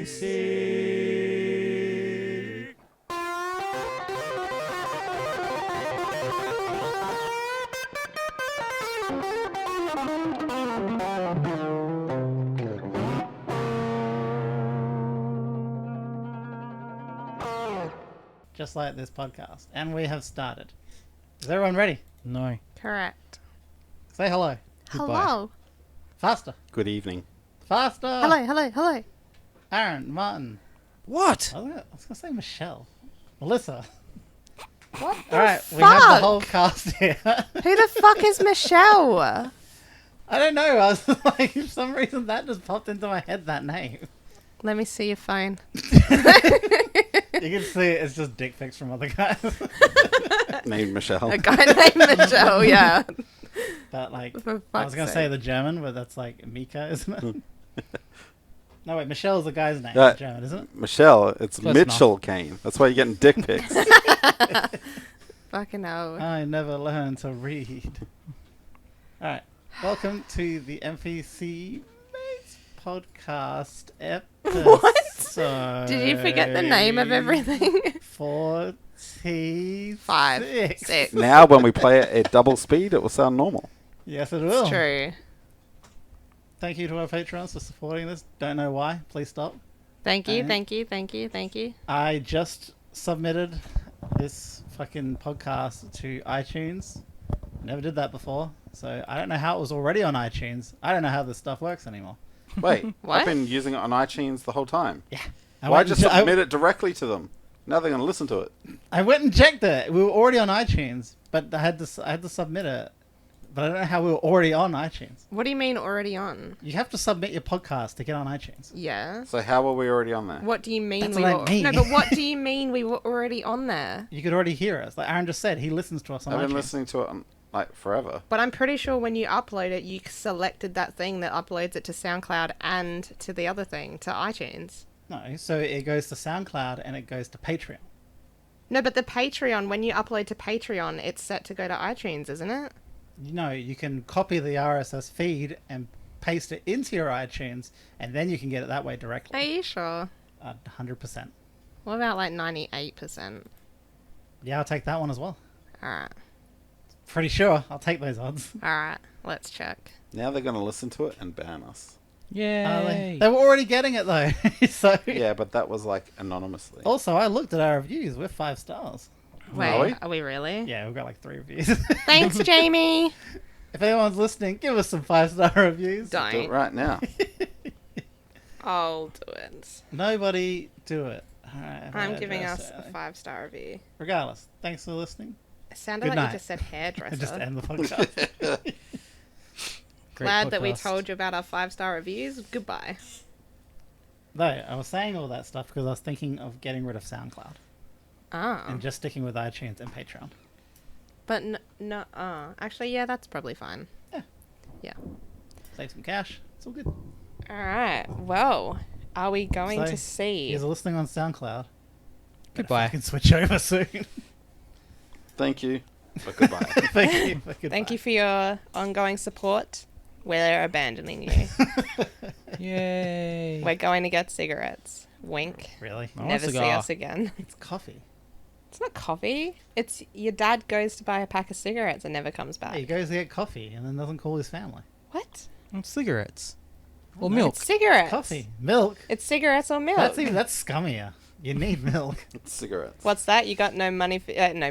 NPC. Just like this podcast. And we have started. Is everyone ready? No. Correct. Say hello. Goodbye. Hello. Faster. Good evening. Faster. Hello. Aaron, Martin. What? I was going to say Michelle. Melissa. What the Alright, fuck? we have the whole cast here. Who the fuck is Michelle? I don't know. I was like, for some reason that just popped into my head, that name. Let me see your phone. You can see it's just dick pics from other guys. Named Michelle. A guy named Michelle, yeah. But like, For I was fuck's going to say the German, but that's like Mika, isn't it? No, wait, Michelle's the guy's name in German, isn't it? Michelle, it's Close Mitchell Kane. That's why you're getting dick pics. Fucking hell. I never learned to read. Alright, welcome to the NPC Mates podcast episode. What? Did you forget the name of everything? 46. 5, 6. Now, when we play it at double speed, it will sound normal. Yes, it will. It's true. Thank you to our patrons for supporting this. Don't know why. Please stop. Thank you. And- I just submitted this fucking podcast to iTunes. Never did that before, so I don't know how it was already on iTunes. I don't know how this stuff works anymore. Wait, What? I've been using it on iTunes the whole time. I Why went just and submit it directly to them? Now they're going to listen to it. I went and checked it. We were already on iTunes, but I had to submit it. But I don't know how we were already on iTunes. What do you mean already on? You have to submit your podcast to get on iTunes. Yeah. So how were we already on there? What do you mean That's we what I were... mean. No, but what do you mean we were already on there? You could already hear us. Like Aaron just said, he listens to us on I've iTunes. been listening to it like forever. But I'm pretty sure when you upload it, you selected that thing that uploads it to SoundCloud and to the other thing, to iTunes. No, so it goes to SoundCloud and it goes to Patreon. No, but the Patreon, when you upload to Patreon, it's set to go to iTunes, isn't it? No, you can copy the RSS feed and paste it into your iTunes, and then you can get it that way Are directly. you sure? 100%. What about like 98%? Yeah, I'll take that one as well. Alright. Pretty sure I'll take those odds. Alright. Let's check. Now they're going to listen to it and ban us. Yay. They were already getting it though. So Yeah, but that was like anonymously. Also, I looked at our reviews. We're 5 stars. Wait, we? are we really? Yeah, we've got like 3 reviews. Thanks, Jamie! If anyone's listening, give us some 5-star reviews. Do it Don't. right now. I'll do it. Nobody do it. Alright, I'm giving us hairdresser. a 5-star review. Regardless, thanks for listening. It sounded Good like night. you just said hairdresser. Just end the podcast. Great Glad that we podcast. told you about our 5-star reviews. Goodbye. Though, I was saying all that stuff because I was thinking of getting rid of SoundCloud Ah. and just sticking with iTunes and Patreon. But no, actually, yeah, that's probably fine. Save some cash. It's all good. Alright, well, are we going So, to see? If you're listening on SoundCloud, Goodbye. I can switch over soon. Thank you, but goodbye. Thank you. For goodbye. Thank you for your ongoing support. We're abandoning you. Yay. We're going to get cigarettes. Wink. Really? I want a Never see cigar. us again. It's coffee. It's not coffee. It's your dad goes to buy a pack of cigarettes and never comes back. Yeah, he goes to get coffee and then doesn't call his family. What? And cigarettes. Or No, milk. It's cigarettes. Coffee. Milk. It's cigarettes or milk. That's scummier. You need milk. Cigarettes. What's that? You got no money for no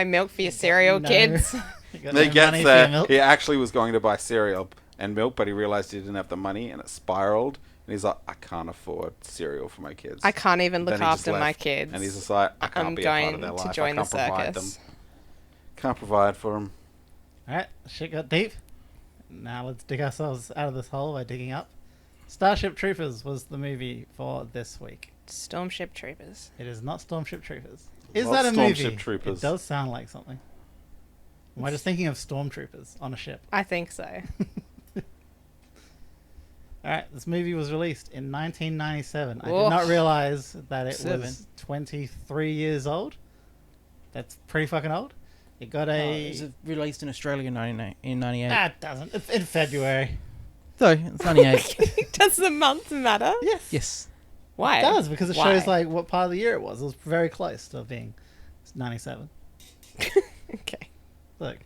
milk for your cereal, No. kids. You got He no gets money for your there. milk? He actually was going to buy cereal and milk, but he realized he didn't have the money, and it spiraled. And he's like, I can't afford cereal for my kids. I can't even look Then he just after my left, kids. And he's just like, I can't I'm be a part going of their to life. join I the can't provide them. circus. Can't provide for them. Alright, shit got deep. Now let's dig ourselves out of this hole by digging up. Starship Troopers was the movie for this week. Stormship Troopers. It is not Stormship Troopers. Is Love that a movie? Stormship Troopers. It does sound like something. Am I just thinking of Stormtroopers on a ship? I think so. Alright, this movie was released in 1997. I did Oh. not realize that it Seven. was 23 years old. That's pretty fucking old. It got a... It was released in Australia in 98. it doesn't. It's in February. So, it's 98. Does the month matter? Yes. Yes. Why? It does, because it Why? shows like what part of the year it was. It was very close to being 97. Okay. Look,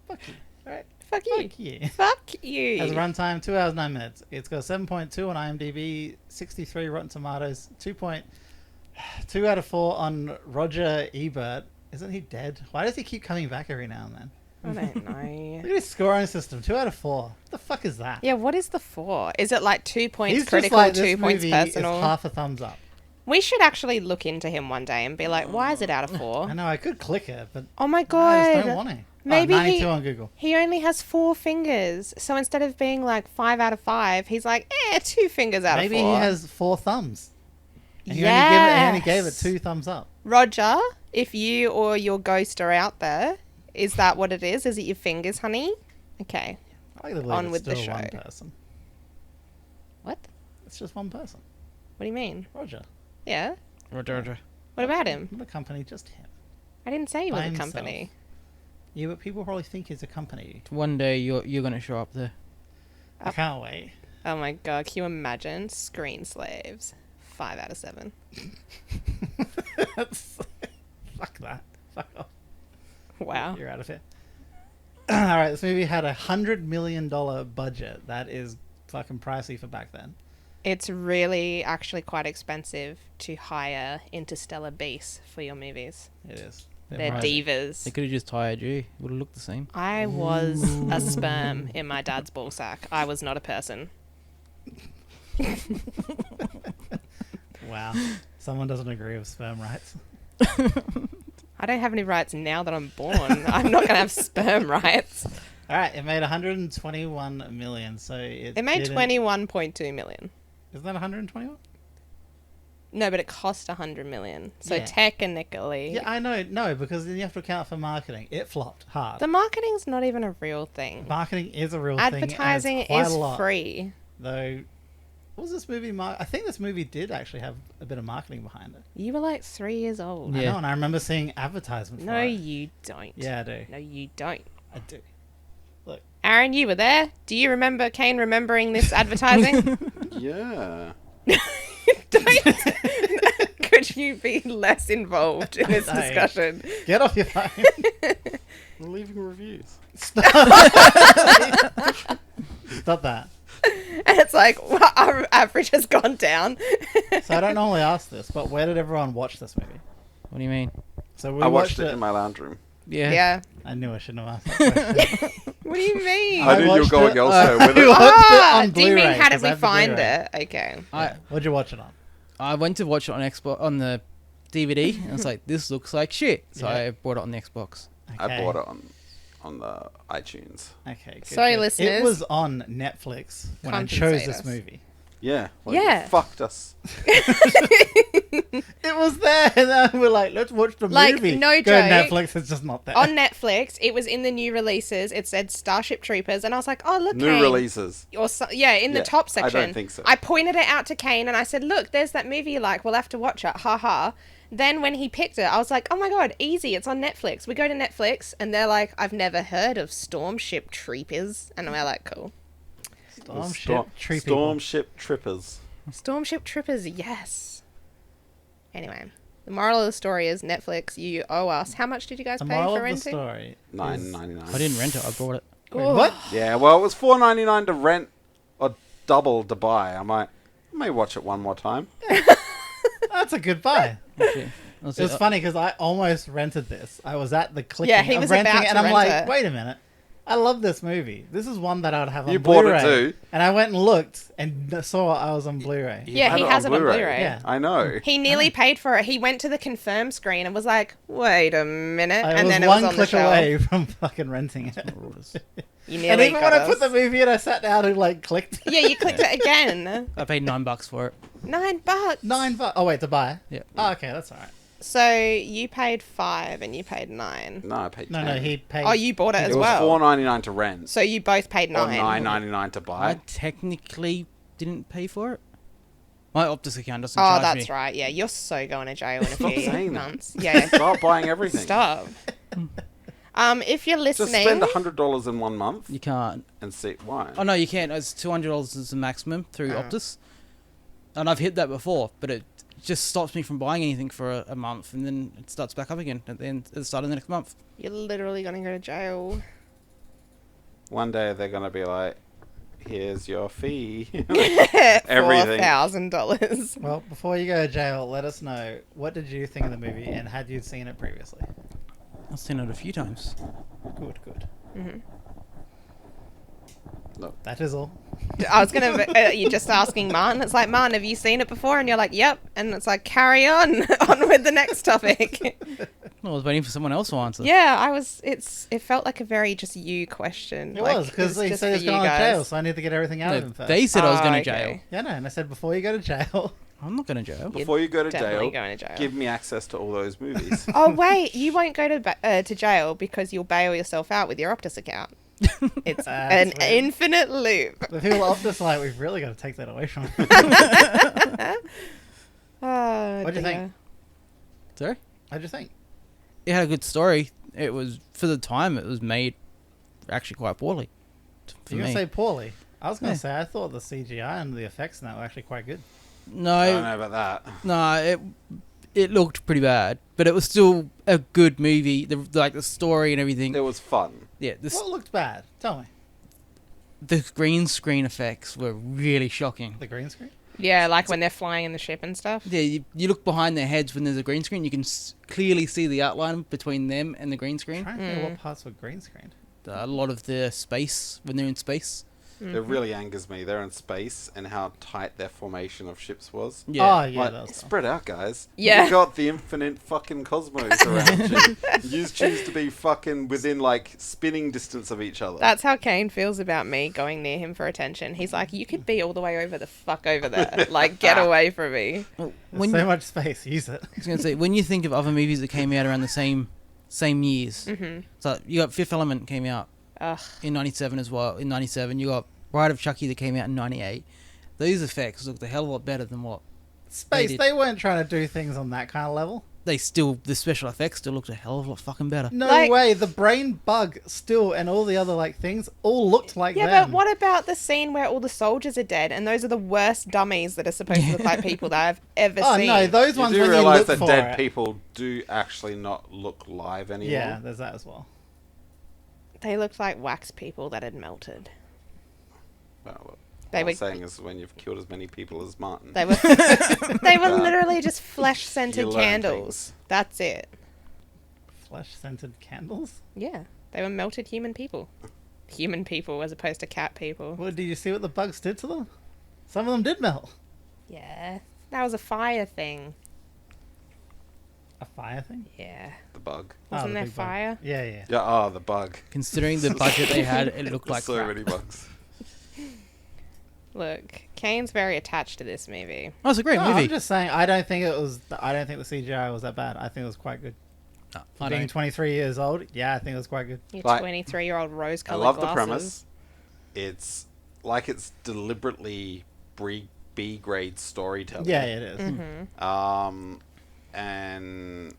fuck you. All right, Fuck you. fuck you. Fuck you. Has a runtime 2 hours 9 minutes. It's got 7.2 on IMDb, 63 Rotten Tomatoes, 2.2 out of 4 on Roger Ebert. Isn't he dead? Why does he keep coming back every now and then? I don't know. Look at his scoring system. 2 out of 4. What the fuck is that? Yeah, what is the 4? Is it like 2 points He's just critical, like, 2 this points movie personal? is half a thumbs up. We should actually look into him one day and be like, why is it out of 4? I know I could click it, but Oh my I god. just don't want to. Maybe 92 on Google. he only has 4 fingers. So instead of being like 5 out of 5, he's like, 2 fingers out Maybe of 4. he has 4 thumbs. And he only gave it 2 thumbs up. Roger, if you or your ghost are out there, is that what it is? Is it your fingers, honey? Okay. I believe On it's with the still one show. person. What? It's just one person. What do you mean? Roger. Yeah. Roger. What about him? Not a company, just him. I didn't say he was By a himself. company. Yeah, but people probably think he's a company. One day you're gonna show up there. I can't wait. Oh my god, can you imagine? Screen slaves. 5 out of 7. Fuck that. Fuck off. Wow. You're out of here. Alright, this movie had $100 million budget. That is fucking pricey for back then. It's really actually quite expensive to hire interstellar base for your movies. It is. They're pricey. divas. They could have just hired you. Would have looked the same. I was a sperm in my dad's ballsack. I was not a person. Wow. Someone doesn't agree with sperm rights. I don't have any rights now that I'm born. I'm not going to have sperm rights. Alright, it made 121 million, so It made 21.2 million. Isn't that 121? No, but it cost 100 million. So Yeah. technically, Yeah, I know. No, because then you have to account for marketing. It flopped hard. the marketing's not even a real thing. Marketing is a real Advertising thing. And it's is quite a lot, free. Though, what was this movie? I think this movie did actually have a bit of marketing behind it. You were like 3 years old. Yeah. I know, and I remember seeing advertisements for No, it. you don't. Yeah, I do. No, you don't. I do. Aaron, you were there. Do you remember Kane remembering this advertising? Yeah. Don't. Could you be less involved in this No. discussion? Get off your phone. We're leaving reviews. Stop that. And it's like, well, our average has gone down. So I don't normally ask this, but where did everyone watch this movie? What do you mean? So we I watched it in my lounge room. Yeah. Yeah. I knew I shouldn't have asked that question. What do you mean? I knew you were watched going it- elsewhere with I it. watched it Ah, on do you mean Blu-ray, how did 'cause I we have the find Blu-ray. it? Okay. Yeah. What'd you watch it on? I went to watch it on Xbox on the DVD, and it's like this looks like shit. So Yeah. I bought it on the Xbox. I Okay. bought it on the iTunes. Okay. Good, Sorry, good. listeners. It was on Netflix when I chose Compensate this us. movie. Yeah. Well, Yeah. You fucked us. It was there, and then we're like, let's watch the Like, movie. no Go to joke. Netflix, it's just not there. On Netflix, it was in the new releases. It said Starship Troopers, and I was like, "Oh, look, New Kane." releases. Or yeah, in the Yeah, top I don't section. think so. I pointed it out to Kane, and I said, "Look, there's that movie you like. We'll have to watch it. Ha ha." Then when he picked it, I was like, "Oh my god, easy! It's on Netflix." We go to Netflix, and they're like, "I've never heard of Stormship Troopers," and we're like, "Cool." Stormship Trippers. Stormship Troopers, yes. Anyway, the moral of the story is Netflix, you owe us. How much did you guys The pay moral for of the renting? story. is- $9.99. I didn't rent it. I bought it. Wait, what? Yeah, well, it was $4.99 to rent or double to buy. I may watch it one more time. That's a good buy. Actually, It was funny because I almost rented this. I was at the clicking Yeah, he of was renting about it, to and I'm rent like, it. wait a minute. I love this movie. This is one that I would have on You bought Blu-ray. it too. And I went and looked and saw I was on Blu-ray. Yeah, had he it has on it on Blu-ray. Blu-ray. Yeah. I know. He nearly paid for it. He went to the confirm screen and was like, "Wait a minute," I and was then it one was on the click shelf. away from fucking renting it. You And nearly even got when I put us. the movie in, I sat down and like clicked. Yeah, you clicked it again. I paid $9 for it. $9. $9. Oh wait, to buy. Yeah. Oh, okay, that's all right. So you paid $5 and you paid $9. No, I paid No, 10. no, he paid. Oh, you bought it It as was well. $4.99 to rent. So you both paid Or $9. $9.99 to I buy. technically didn't pay for it. My Optus account doesn't Oh, charge that's me. right. Yeah, you're so going to jail in a Stop few saying that. months. Yeah, Start buying everything. stop. If you're Just listening, spend $100 in 1 month You can't. and see why. Oh no, you can't. It's $200 is the maximum through Oh. Optus. And I've hit that before, but it just stops me from buying anything for a month, and then it starts back up again at the start of the next month. You're literally gonna go to jail. One day they're gonna be like, "Here's your fee." Everything. $4,000. Well, before you go to jail, let us know, what did you think of the movie, and had you seen it previously? I've seen it a few times. Good, good. Mm-hmm. That is all. I was gonna. You're just asking Martin. It's like, Martin, have you seen it before? And you're like, yep. And it's like, carry on, on with the next topic. I was waiting for someone else to answer. Yeah, I was. It felt like a very just you question. It like, was, because he just said for he's you going to guys. jail, so I need to get everything out No, of him first. they said I was going to okay. jail. Yeah, no, and I said, before you go to jail... I'm not going to jail. Before you go to Definitely jail, going to jail. give me access to all those movies. Oh wait, you won't go to jail because you'll bail yourself out with your Optus account. It's an That's weird. infinite loop. The people of this, like, we've really got to take that away from him. Oh, What'd you dear. think? Sorry? What'd you think? It had a good story. It was, for the time, it was made actually quite poorly. For You're going me. to say poorly. I was going Yeah. to say, I thought the CGI and the effects in that were actually quite good. I don't No, know about that. no, it looked pretty bad, but it was still a good movie. The story and everything. It was fun. Yeah, What looked bad? Tell me. the green screen effects were really shocking. The green screen? Yeah, like when they're flying in the ship and stuff. Yeah, you look behind their heads when there's a green screen, you can clearly see the outline between them and the green I'm screen. trying to think what parts were green screened. A lot of the space, when they're in space. It really angers me. They're in space and how tight their formation of ships was. Yeah. Oh, yeah, Like, that was spread out, guys. Yeah. You got the infinite fucking cosmos around you. You choose to be fucking within, like, spinning distance of each other. That's how Kane feels about me going near him for attention. He's like, you could be all the way over the fuck over there. Like, get away from me. Well, There's when, so much space. Use it. I was going to say, when you think of other movies that came out around the same years, Mm-hmm. so you got Fifth Element came out Ugh. in 97 as well. In 97, you got Bride of Chucky that came out in 98. Those effects looked a hell of a lot better than what Space, did. they weren't trying to do things on that kind of level. the special effects still looked a hell of a lot fucking better. No Like- way. The brain bug still and all the other like things all looked like Yeah, them. but what about the scene where all the soldiers are dead and those are the worst dummies that are supposed to look like people that I've ever Oh seen? no, those you ones do when you realize look that for dead it. people do actually not look live anymore. Yeah, there's that as well. They looked like wax people that had melted. Well, what They I'm were- saying is when you've killed as many people as Martin. They were they were Yeah. literally just flesh scented You learn candles. things. That's it. Flesh scented candles. Yeah, they were melted human people. Human people as opposed to cat people. Well, did you see what the bugs did to them? Some of them did melt. Yeah, that was a fire thing. A fire thing? Yeah, The bug. wasn't the there big bug. fire? Yeah, yeah. Yeah, oh, the bug. Considering the budget they had, it looked like so crap. many bugs. Look, Kane's very attached to this movie. Oh, it's a great No, movie. I'm just saying. I don't think the CGI was that bad. I think it was quite good. No, For I being don't. 23 years old, yeah, I think it was quite good. Your Like, 23-year-old I rose-colored love glasses. the premise. It's like it's deliberately B grade storytelling. Yeah, it is. Mm-hmm. And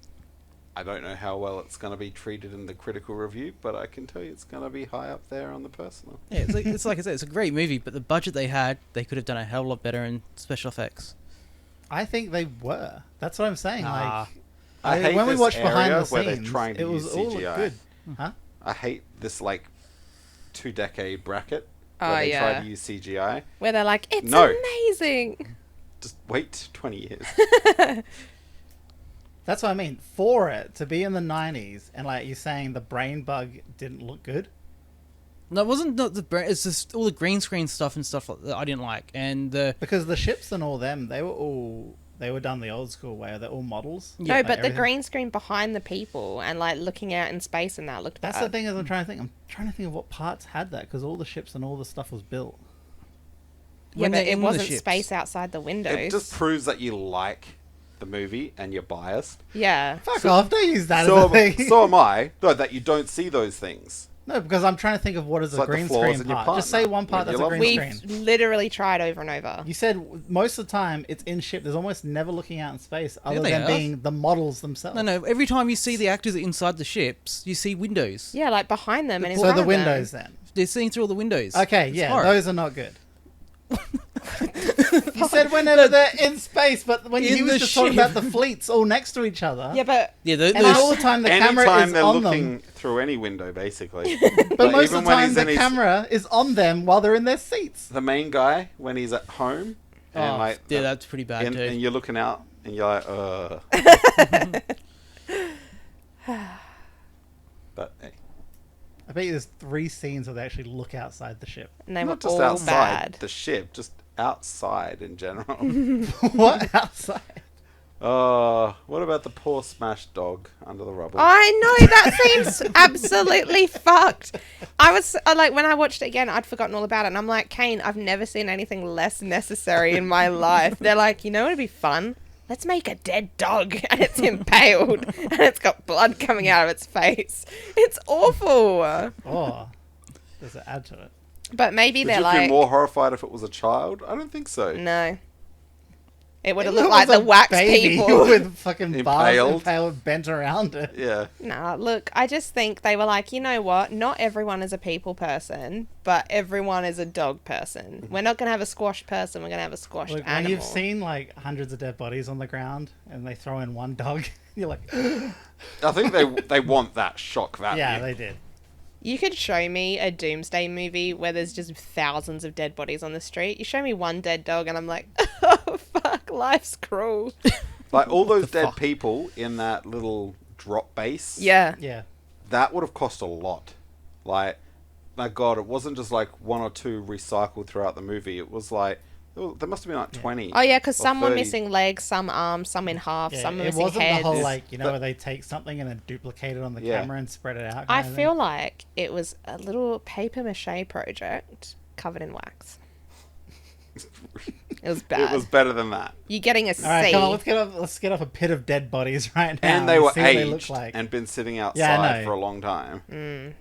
I don't know how well it's going to be treated in the critical review, but I can tell you it's going to be high up there on the personal. Yeah, it's like I said, it's a great movie, but the budget they had, they could have done a hell of a lot better in special effects. I think they were. That's what I'm saying. Nah. Like, I hate when we this watched behind area the where they're scenes, trying to it was use all CGI. good. Huh? I hate this like 2-decade bracket Oh, where they try yeah. to use CGI. Where they're like, it's No. amazing. Just wait 20 years. That's what I mean. For it to be in the 90s and like you're saying the brain bug didn't look good. No, it wasn't not the it's just all the green screen stuff and stuff like that I didn't like, and the Because the ships and all them, they were done the old school way. They're all models. Yeah, No, Like but the everything. green screen behind the people and like looking out in space and that looked That's bad. the thing is I'm trying to think. I'm trying to think of what parts had that because all the ships and all the stuff was built. Yeah, when but they're it in the wasn't ships. space outside the windows. It just proves that you like the movie and you're biased. Yeah. Fuck off! Don't use that So, as a thing. so am I. No, that you don't see those things. No, because I'm trying to think of what is It's a like the green flaws screen in your part. Just say partner. one part When that's you a love green We've screen. literally tried over and over. You said most of the time it's in ship. There's almost never looking out in space other they than are. being the models themselves. no. Every time you see the actors inside the ships, you see windows. Yeah, like behind them and in So front the of windows them. then. They're seeing through all the windows. Okay, It's yeah, horror. those are not good. You said when whenever they're in space, but when he In was the just talking ship. about the fleets all next to each other. Yeah, but Yeah, And then all the time the camera Anytime is they're on looking them. through any window, basically. But most even of the when time he's in the his- camera is on them while they're in their seats. The main guy, when he's at home, and Oh, like, yeah, that's pretty bad and too. you're looking out, and you're like, But hey, I bet you there's 3 scenes where they actually look outside the ship. and they were not just all outside bad. the ship, just outside in general. What? Outside? What about the poor smashed dog under the rubble? I know, that seems absolutely fucked. I was like, when I watched it again, I'd forgotten all about it. And I'm like, Kane, I've never seen anything less necessary in my life. They're like, you know what would be fun? Let's make a dead dog. And it's impaled. And it's got blood coming out of its face. It's awful. Oh. Does it add to it? But maybe Would they're you like, be more horrified if it was a child? I don't think so. no. It would have It looked like was the a wax baby people. with fucking bars Impaled. impaled bent around it. Yeah. Nah, look, I just think they were like, you know what? Not everyone is a people person, but everyone is a dog person. We're not going to have a squashed person, we're going to have a squashed Look, when animal. you've seen like hundreds of dead bodies on the ground and they throw in one dog, you're like, I think they want that shock value. yeah, they did. You could show me a doomsday movie where there's just thousands of dead bodies on the street. You show me one dead dog and I'm like, oh, fuck, life's cruel. Like all those dead fuck? people in that little drop base. Yeah. Yeah. That would have cost a lot. Like, my God, it wasn't just like 1 or 2 recycled throughout the movie. It was like, there must have been like 20. Oh, yeah, because or some were 30. missing legs, some arms, some in half, Yeah, some were it missing wasn't heads. the whole like But- where they take something and then duplicate it on the Yeah. camera and spread it out. I kind of feel thing. like it was a little paper mache project covered in wax. It was bad. It was better than that. You're getting a C. All right, come on, let's get off a pit of dead bodies right now. And they were see what they aged look like. and been sitting Yeah, I outside know. for a long time.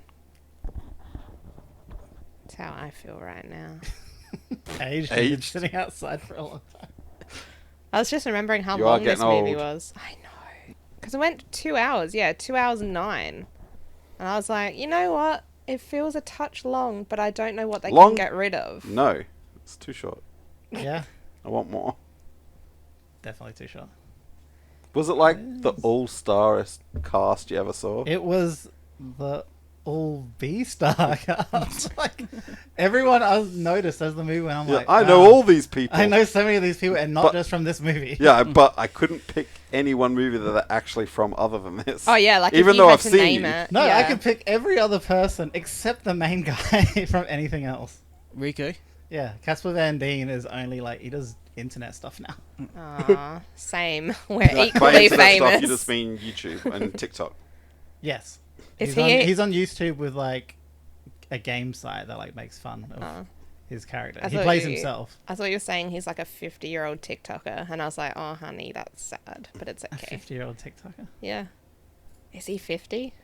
That's how I feel right now. Aged and been Aged? sitting outside for a long time. I was just remembering how You are long this getting movie old. was. I know. Because it went 2 hours. Yeah, 2 hours and 9. And I was like, you know what? It feels a touch long, but I don't know what they Long? can get rid of. No, it's too short. Yeah, I want more. definitely too short. Was it like the all-star cast you ever saw? It was the all B-star cast. Like everyone I noticed as the movie went. I'm Yeah, like, I know wow, all these people. I know so many of these people, and not But- just from this movie. Yeah, but I couldn't pick any one movie that they're actually from other than this. Oh, yeah, like even if you though had I've to seen name you. it. No, yeah. I could pick every other person except the main guy from anything else. Riku. Yeah, Casper Van Dien is only like he does internet stuff now. Aw, same. We're Like, by equally internet famous. Stuff, you just mean YouTube and TikTok. Yes, Is he's on YouTube with like a game site that like makes fun of Oh. his character. I He thought plays you- himself. I thought you were saying he's like a 50-year-old TikToker, and I was like, oh, honey, that's sad, but it's A okay. 50-year-old TikToker. Yeah. Is he 50?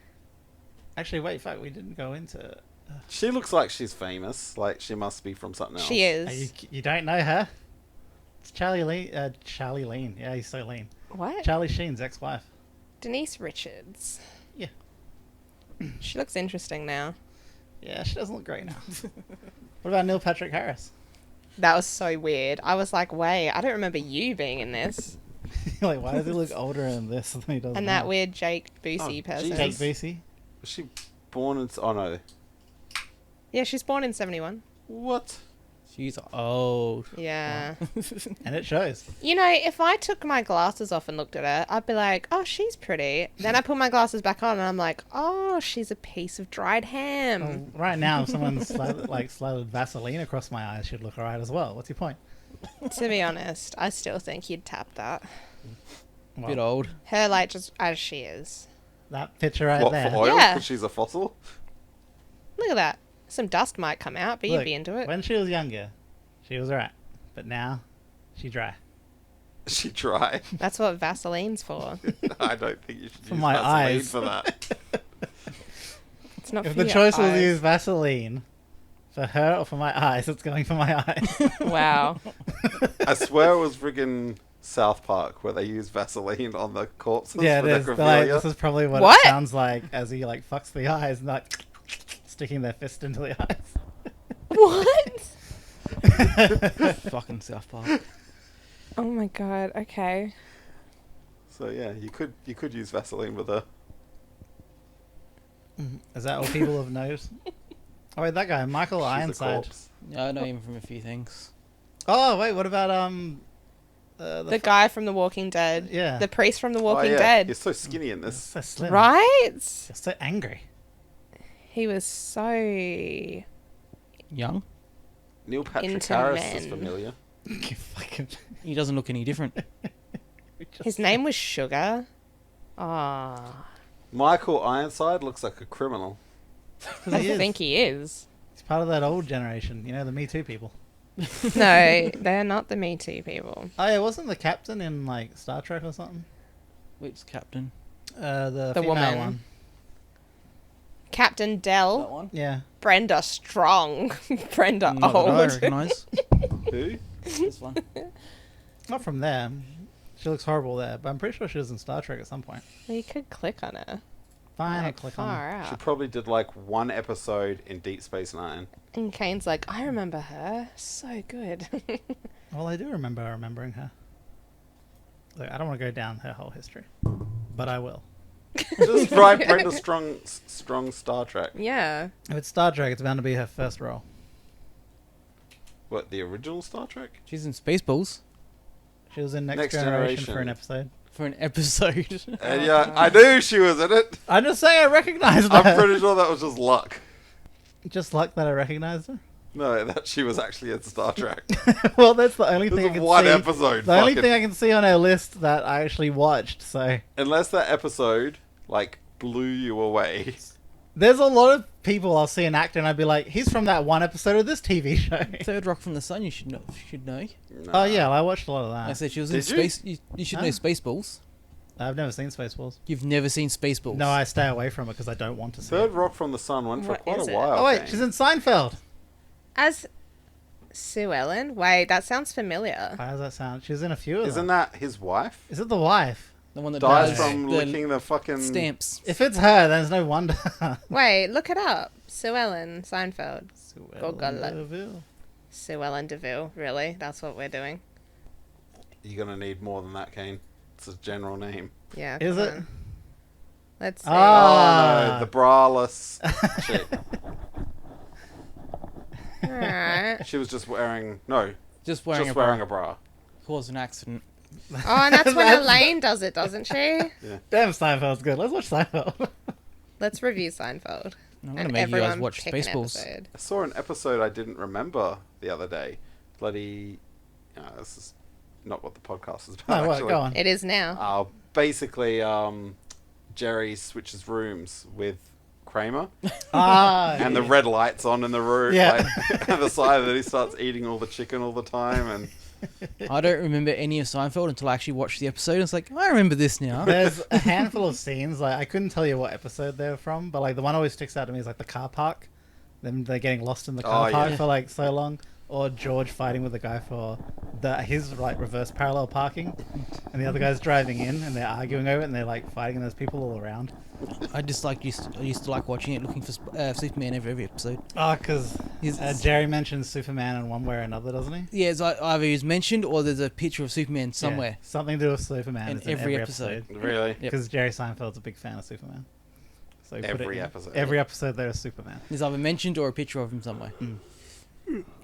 Actually, wait, fuck, we didn't go into it. She looks like she's famous. Like she must be from something else. She is. You don't know her? It's Charlie Lean. Charlie Lean. Yeah, he's so lean. What? Charlie Sheen's ex-wife. Denise Richards. Yeah. She looks interesting now. Yeah, she doesn't look great now. What about Neil Patrick Harris? That was so weird. I was like, wait, I don't remember you being in this. Like, why does he look older in this than he does And now? that weird Jake Busey Oh, person. Jesus. Jake Busey? Was she born in? Oh no. Yeah, she's born in 71. What? She's old. Yeah. And it shows. You know, if I took my glasses off and looked at her, I'd be like, oh, she's pretty. Then I put my glasses back on and I'm like, oh, she's a piece of dried ham. Well, right now, if someone slathered Vaseline across my eyes, she'd look alright as well. What's your point? To be honest, I still think you'd tap that. Well, Bit old. Her, like, just as she is. that picture right What there. for oil? Yeah. Because she's a fossil. Look at that. Some dust might come out, but you'd Look, be into it. When she was younger, she was alright. But now, she's dry. Is she dry? That's what Vaseline's for. I don't think you should For use my Vaseline eyes. for that. It's not If for the your choice was eyes. to use Vaseline for her or for my eyes, it's going for my eyes. Wow. I swear it was friggin' South Park where they use Vaseline on the corpses Yeah, for it is. They're like, necrophilia. this is probably what What? it sounds like as he like fucks the eyes and like sticking their fist into the eyes. What? Fucking South Park. Oh my god. Okay. So yeah, you could use Vaseline with her. Is that all people have knows? Oh wait, that guy, Michael She's a Ironside. corpse. Yeah, I know him from a few things. Oh wait, what about The guy from The Walking Dead. Yeah. The priest from The Oh, Walking yeah. Dead. He's so skinny in He's this. so slim. Right? He's so angry. He was so... Young. Neil Patrick Into Harris is men. familiar. You fucking. He doesn't look any different. His name was Sugar. Ah. Michael Ironside looks like a criminal. Because I he is. think he is. He's part of that old generation. You know, the Me Too people. No, they're not the Me Too people. Oh yeah, wasn't the captain in like Star Trek or something? Which captain? The The female woman. one. Captain That Dell. one. Yeah. Brenda Strong. Brenda Not that I Old. recognise. Who? This one. Not from there. She looks horrible there, but I'm pretty sure she was in Star Trek at some point. Well, you could click on her. Fine, I'll Like, click on far her. She out. probably did like one episode in Deep Space Nine. And Kane's like, I remember her. So good. Well, I do remember remembering her. Look, I don't want to go down her whole history, but I will. Just write Brenda Strong Star Trek. Yeah. If it's Star Trek, it's bound to be her first role. What, the original Star Trek? She's in Spaceballs She was in Next, Next Generation for Generation. an episode. for an episode. Yeah, I knew she was in it. I'm just saying I recognized her. I'm pretty sure that was just luck. Just luck that I recognized her. No, that she was actually in Star Trek. Well, that's the only thing I There's can one see. episode. The only fucking- thing I can see on our list that I actually watched. So Unless that episode, like, blew you away. there's a lot of people I'll see an actor and I'd be like, he's from that one episode of this TV show. Third Rock from the Sun, you should know. Oh yeah, I watched a lot of that. I said she was in Did you? Space. You should know Ah. Spaceballs. I've never seen Spaceballs. You've never seen Spaceballs. No, I stay away from it because I don't want to see Third it. Rock from the Sun went for What quite is a it? while. Oh wait, Kane. she's in Seinfeld. As Sue Ellen? Wait, that sounds familiar. How does that sound? She's in a few of Isn't them. that his wife? Is it the wife? the one that Dies does from the licking the fucking... stamps. If it's her, then there's no wonder. Wait, look it up. Sue Ellen, Seinfeld. Suella Google it. Deville. Sue Ellen DeVille. Really? That's what we're doing? You're going to need more than that, Kane. It's a general name. Yeah. Is come it? on. Let's see. Ah. Oh, no, the braless chick. Alright. She was just wearing... No, Just wearing just a wearing bra. a bra. Caused an accident. Oh, and that's when Elaine does it, doesn't she? Damn, Seinfeld's good. Let's watch Seinfeld. Let's review Seinfeld. I'm gonna And make you guys everyone watch pick an Spaceballs. episode. I saw an episode I didn't remember the other day. Bloody... this is not what the podcast is about, No, what? actually. Go on. It is now. Basically, Jerry switches rooms with Kramer, Ah, and the red lights on in the room, Yeah. like, and the side that he starts eating all the chicken all the time, and I don't remember any of Seinfeld until I actually watched the episode. It's like, I remember this now. There's a handful of scenes, like I couldn't tell you what episode they were from, but like the one always sticks out to me is like the car park. Them they're getting lost in the car Oh, park yeah. for like so long. Or George fighting with the guy for his like reverse parallel parking, and the other guy's driving in, and they're arguing over it, and they're like fighting, and there's people all around. I used to like watching it, looking for Superman every episode. Oh, because He's- Jerry mentions Superman in one way or another, doesn't he? Yeah, it's either he's mentioned or there's a picture of Superman somewhere. Yeah, something to do with Superman In is every episode. really, Yep. Because Jerry Seinfeld's a big fan of Superman. So he put it Every in. episode. Every episode there is Superman. There's either mentioned or a picture of him somewhere.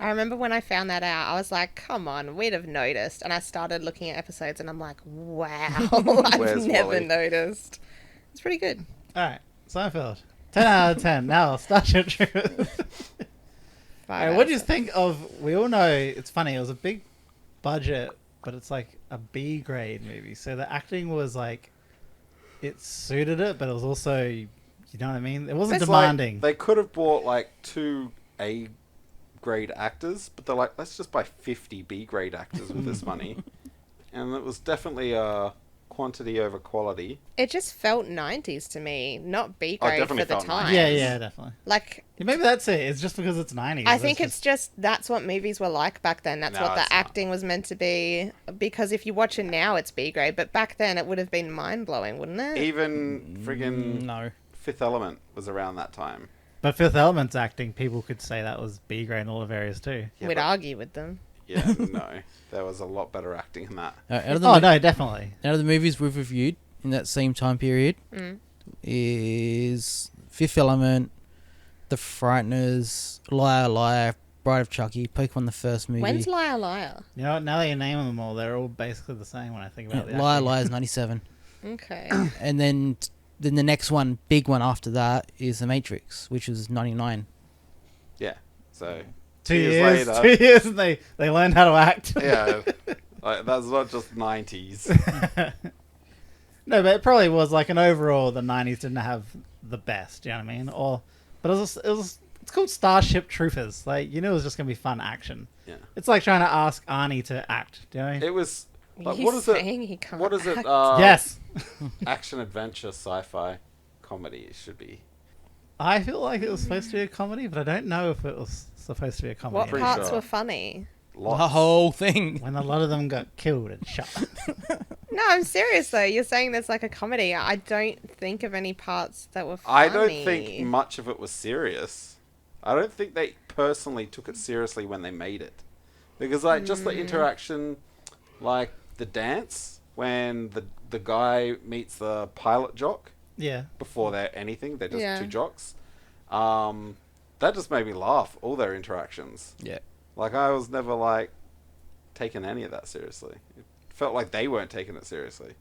I remember when I found that out, I was like, come on, we'd have noticed. And I started looking at episodes and I'm like, wow, I've Where's never Wally? noticed. It's pretty good. Alright, Seinfeld. 10 out of 10. Now, Starship Troopers. Alright, what do you think of... We all know, it's funny, it was a big budget, but it's like a B grade movie. So the acting was like... It suited it, but it was also... You know what I mean? It wasn't It's like demanding. they could have bought like 2 A grade actors, but they're like, let's just buy 50 B grade actors with this money, and it was definitely quantity over quality. It just felt 90s to me, not B Oh, it grade definitely for the felt 90s. time. Yeah, definitely. Like, Yeah, maybe that's it. It's just because it's 90s. I think it's just that's what movies were like back then. That's No, what it's the not. acting was meant to be. Because if you watch it now, it's B grade, but back then it would have been mind blowing, wouldn't it? Even friggin' No. Fifth Element was around that time. But Fifth Element's acting, people could say that was B grade in all of areas too. Yeah, We'd but- argue with them. Yeah, no. There was a lot better acting in that. Out of the Oh no, definitely. out of the movies we've reviewed in that same time period Mm. is Fifth Element, The Frighteners, Liar Liar, Bride of Chucky, Pokemon the first movie. When's Liar Liar? You know what? Now that you name them all, they're all basically the same when I think about it. Liar Liar is 97. Okay. And then the next one, big one after that, is The Matrix, which was 99. Yeah. So 2 years years, later. 2 years, and they learned how to act. yeah, like, that's not just 90s. No, but it probably was like an overall. The 90s didn't have the best. You know what I mean? But it's called Starship Troopers. Like you knew it was just gonna be fun action. Yeah. It's like trying to ask Arnie to act. Do you know what I mean? It was like You what is it? saying he can't What is it? act? Yes. Action adventure sci-fi comedy it should be. I feel like it was supposed to be a comedy, but I don't know if it was supposed to be a comedy. What Pretty parts sure. were funny? Lots. The whole thing. When a lot of them got killed and shot. No, I'm serious though. You're saying there's like a comedy. I don't think of any parts that were funny. I don't think much of it was serious. I don't think they personally took it seriously when they made it. Because like just the interaction, like the dance when the guy meets the pilot jock Yeah. before they're anything, they're just Yeah. two jocks. That just made me laugh, all their interactions. Yeah. Like I was never like taking any of that seriously. It felt like they weren't taking it seriously.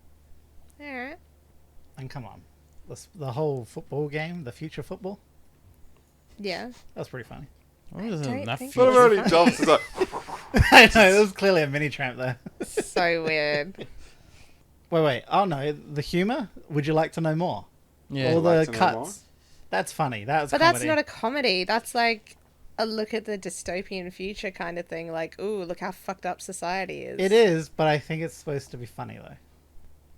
Alright. And come on, the whole football game, the future football, Yeah. that was pretty funny. What is don't it? That think But It it was only funny. jumps is like I know, it was clearly a mini tramp there. So weird. Wait. Oh no, the humor. Would you like to know more? Yeah. All Like the to know more? cuts. That's funny. That's But comedy. that's not a comedy. That's like a look at the dystopian future kind of thing. Like, ooh, look how fucked up society is. It is, but I think it's supposed to be funny though.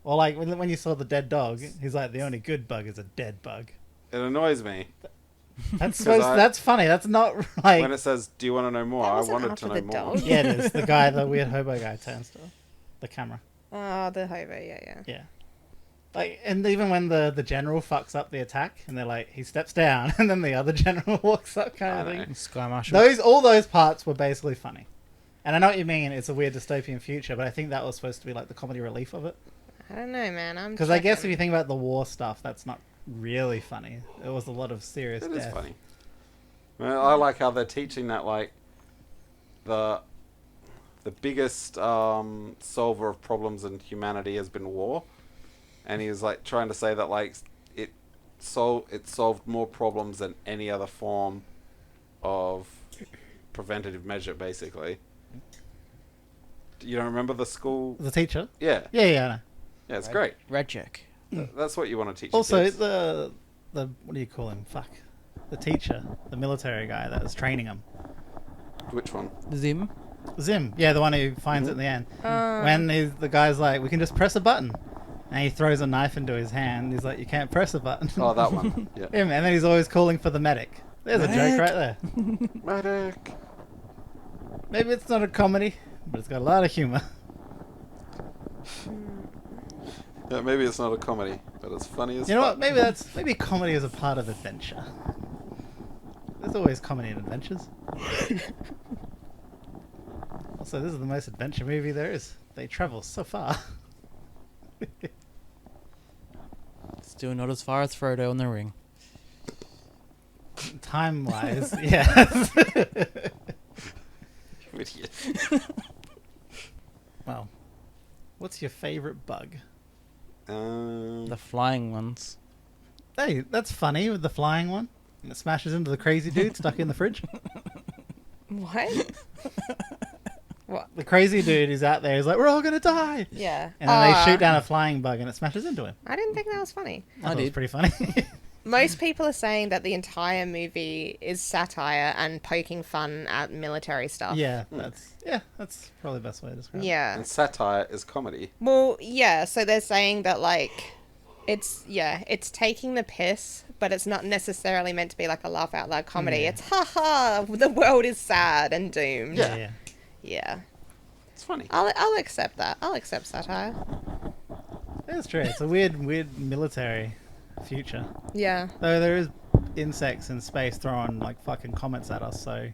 Or like when you saw the dead dog, he's like, the only good bug is a dead bug. it annoys me. That's 'Cause supposed. I- That's funny. That's not like. When it says, "Do you want to know more?" That I wasn't wanted after to know the more. dog. Yeah, it is the guy, the weird hobo guy turns to the camera. Oh, the hobo. Yeah. Yeah. Like, and even when the general fucks up the attack, and they're like, he steps down, and then the other general walks up, kind of I know. thing. Sky Marshal. All those parts were basically funny. And I know what you mean. It's a weird dystopian future, but I think that was supposed to be like the comedy relief of it. I don't know, man. I'm Because I guess if checking. you think about the war stuff, that's not really funny. It was a lot of serious It is death. funny. Well, I like how they're teaching that like the biggest solver of problems in humanity has been war, and he was like trying to say that like it solved more problems than any other form of preventative measure, basically. You don't remember the school? The teacher? Yeah, Yeah, I know. yeah, it's great. Red Check. That's what you want to teach. your Also, kids. the what do you call him? Fuck. The teacher, the military guy that was training him. Which one? Zim. Zim. Yeah, the one who finds it in the end. Uh, When the guy's like, we can just press a button. And he throws a knife into his hand. He's like, you can't press a button. Oh, that one. Yeah. Him, and then he's always calling for the medic. There's a joke Medic. right there. Medic. Maybe it's not a comedy, but it's got a lot of humor. Yeah, maybe it's not a comedy, but it's funny as You know fuck. what? Maybe comedy is a part of adventure. There's always comedy in adventures. Also, this is the most adventure movie there is. They travel so far. Still not as far as Frodo in the ring. Time-wise, yes. You idiot. Well, what's your favorite bug? The flying ones. Hey, that's funny with the flying one. And it smashes into the crazy dude stuck in the fridge. what? What? The crazy dude is out there. He's like, we're all going to die. Yeah. And then they Ah, shoot down a flying bug and it smashes into him. I didn't think that was funny. I thought it was did. pretty funny. Most people are saying that the entire movie is satire and poking fun at military stuff. yeah, that's probably the best way to describe it. Yeah. And satire is comedy. Well, yeah, so they're saying that like it's taking the piss, but it's not necessarily meant to be like a laugh out loud comedy. Yeah. It's haha, the world is sad and doomed. Yeah. Yeah. It's funny. I'll accept that. I'll accept satire. That's true. It's a weird military future. Yeah. Though there is insects in space throwing like fucking comets at us, so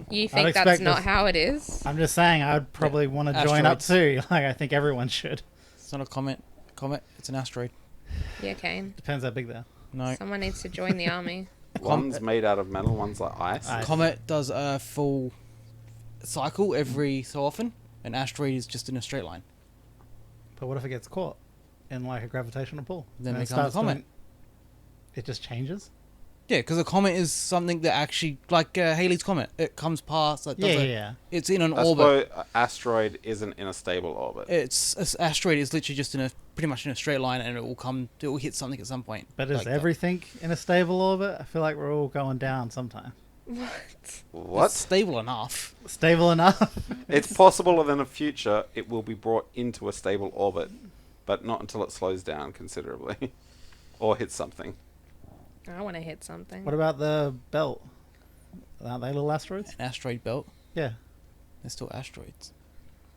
You think that's expect not this- how it is? I'm just saying I'd probably want to join up asteroids. too. Like I think everyone should. It's not a comet. It's an asteroid. Yeah, Kane. Depends how big they are. No. Someone needs to join the army. One's made out of metal, one's like ice. Ice. Comet does a full cycle every so often. An asteroid is just in a straight line. But what if it gets caught in like a gravitational pull? Then And it it becomes a starts comet. doing- It just changes. Yeah, because a comet is something that actually, like Halley's Comet, it comes past. It does Yeah. It's in an That's orbit. why an asteroid isn't in a stable orbit. It's asteroid is literally just in a pretty much in a straight line, and it will hit something at some point. But is Like, everything in a stable orbit? I feel like we're all going down sometime. It's What? stable enough. Stable enough? It's possible that in the future it will be brought into a stable orbit, but not until it slows down considerably or hits something. I want to hit something. What about the belt? Aren't they little asteroids? An asteroid belt. Yeah. They're still asteroids.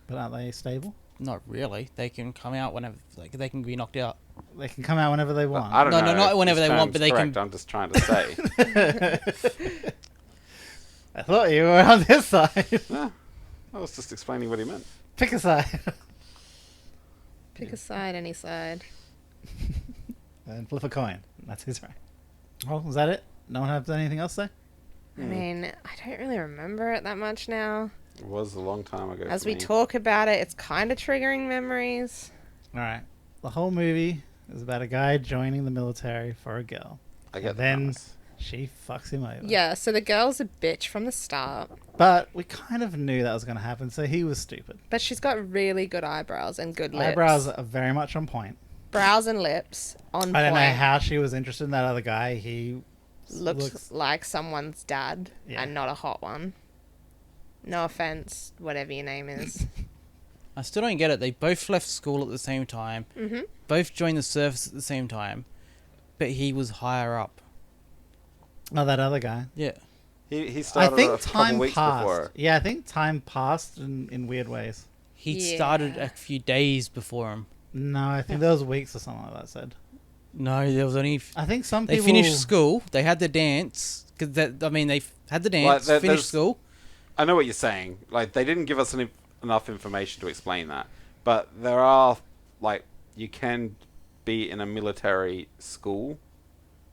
But aren't they stable? Not really. They can come out whenever. Like they can be knocked out. They can come out whenever they want. I don't No, know. no, not if whenever this they want, term's but they can- correct, I'm just trying to say. I thought you were on this side. Yeah, I was just explaining what he meant. Pick a side. Pick a side, any side. And flip a coin. That's his right. Oh, is that it? No one have anything else to say? I mean, I don't really remember it that much now. It was a long time ago. As for we me. talk about it, it's kind of triggering memories. Alright. The whole movie is about a guy joining the military for a girl. I get the then premise. she fucks him over. Yeah, so the girl's a bitch from the start, But we kind of knew that was going to happen, so he was stupid. but she's got really good eyebrows and good lips. Eyebrows are very much on point. Brows and lips on point. I don't know how she was interested in that other guy. He Looks like someone's dad Yeah. and not a hot one. No offense, whatever your name is. I still don't get it. They both left school at the same time. Mm-hmm. Both joined the service at the same time, but he was higher up. Oh, that other guy. Yeah. He I started think a couple time weeks passed. before. Yeah, I think time passed in weird ways. He Yeah. started a few days before him. No, I think there was weeks or something like that said. No, there was only. I think some They people... finished school. They had the dance. Cause they had the dance. there's- Finished school. I know what you're saying. Like, they didn't give us enough information to explain that. But there are, like, you can be in a military school.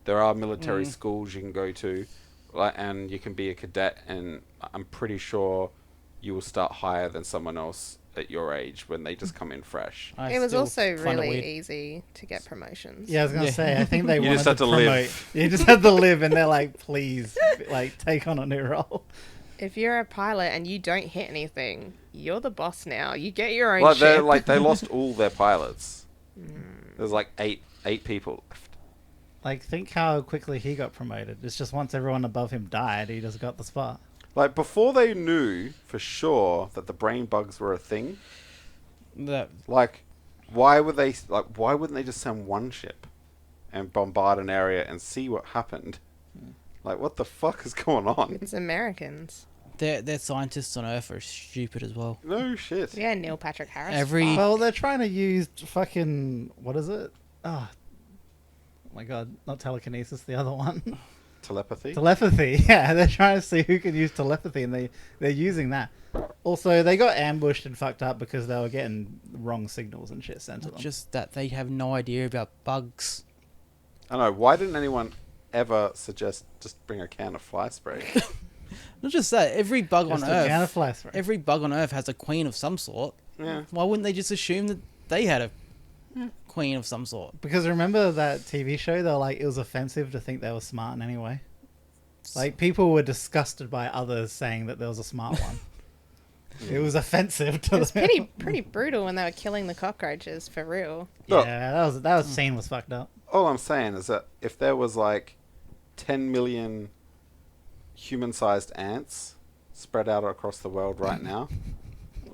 There are military schools you can go to, like, and you can be a cadet, and I'm pretty sure you will start higher than someone else at your age when they just come in fresh. I It was still also find it really weird. easy to get promotions. Yeah, I was going to Yeah. say, I think they You wanted just had to promote... live. You just had to live, and they're like, please, like, take on a new role. If you're a pilot and you don't hit anything, you're the boss now. You get your own Like, ship. they lost all their pilots. Mm. There's like eight people left. Like, think how quickly he got promoted. It's just once everyone above him died, he just got the spot. Like, before they knew for sure that the brain bugs were a thing, That like, why wouldn't they just send one ship and bombard an area and see what happened? Like, what the fuck is going on? It's Americans. their scientists on Earth are stupid as well. No shit. Yeah, Neil Patrick Harris. Every- Well, they're trying to use fucking... What is it? Oh my god, not telekinesis, the other one. Telepathy? Telepathy, yeah. They're trying to see who can use telepathy, and they're using that. Also, they got ambushed and fucked up because they were getting wrong signals and shit sent to Not them. just that they have no idea about bugs. I don't know. Why didn't anyone ever suggest just bring a can of fly spray? Not just that. Every bug Just on a can of Earth. fly spray. Every bug on Earth has a queen of some sort. Yeah. Why wouldn't they just assume that they had a queen of some sort? Because remember that TV show? They were like, it was offensive to think they were smart in any way. Like, people were disgusted by others saying that there was a smart one. It was offensive to It was them. pretty brutal when they were killing the cockroaches, for real. Look. Yeah, that scene was fucked up. All I'm saying is that if there was like 10 million human-sized ants spread out across the world right now,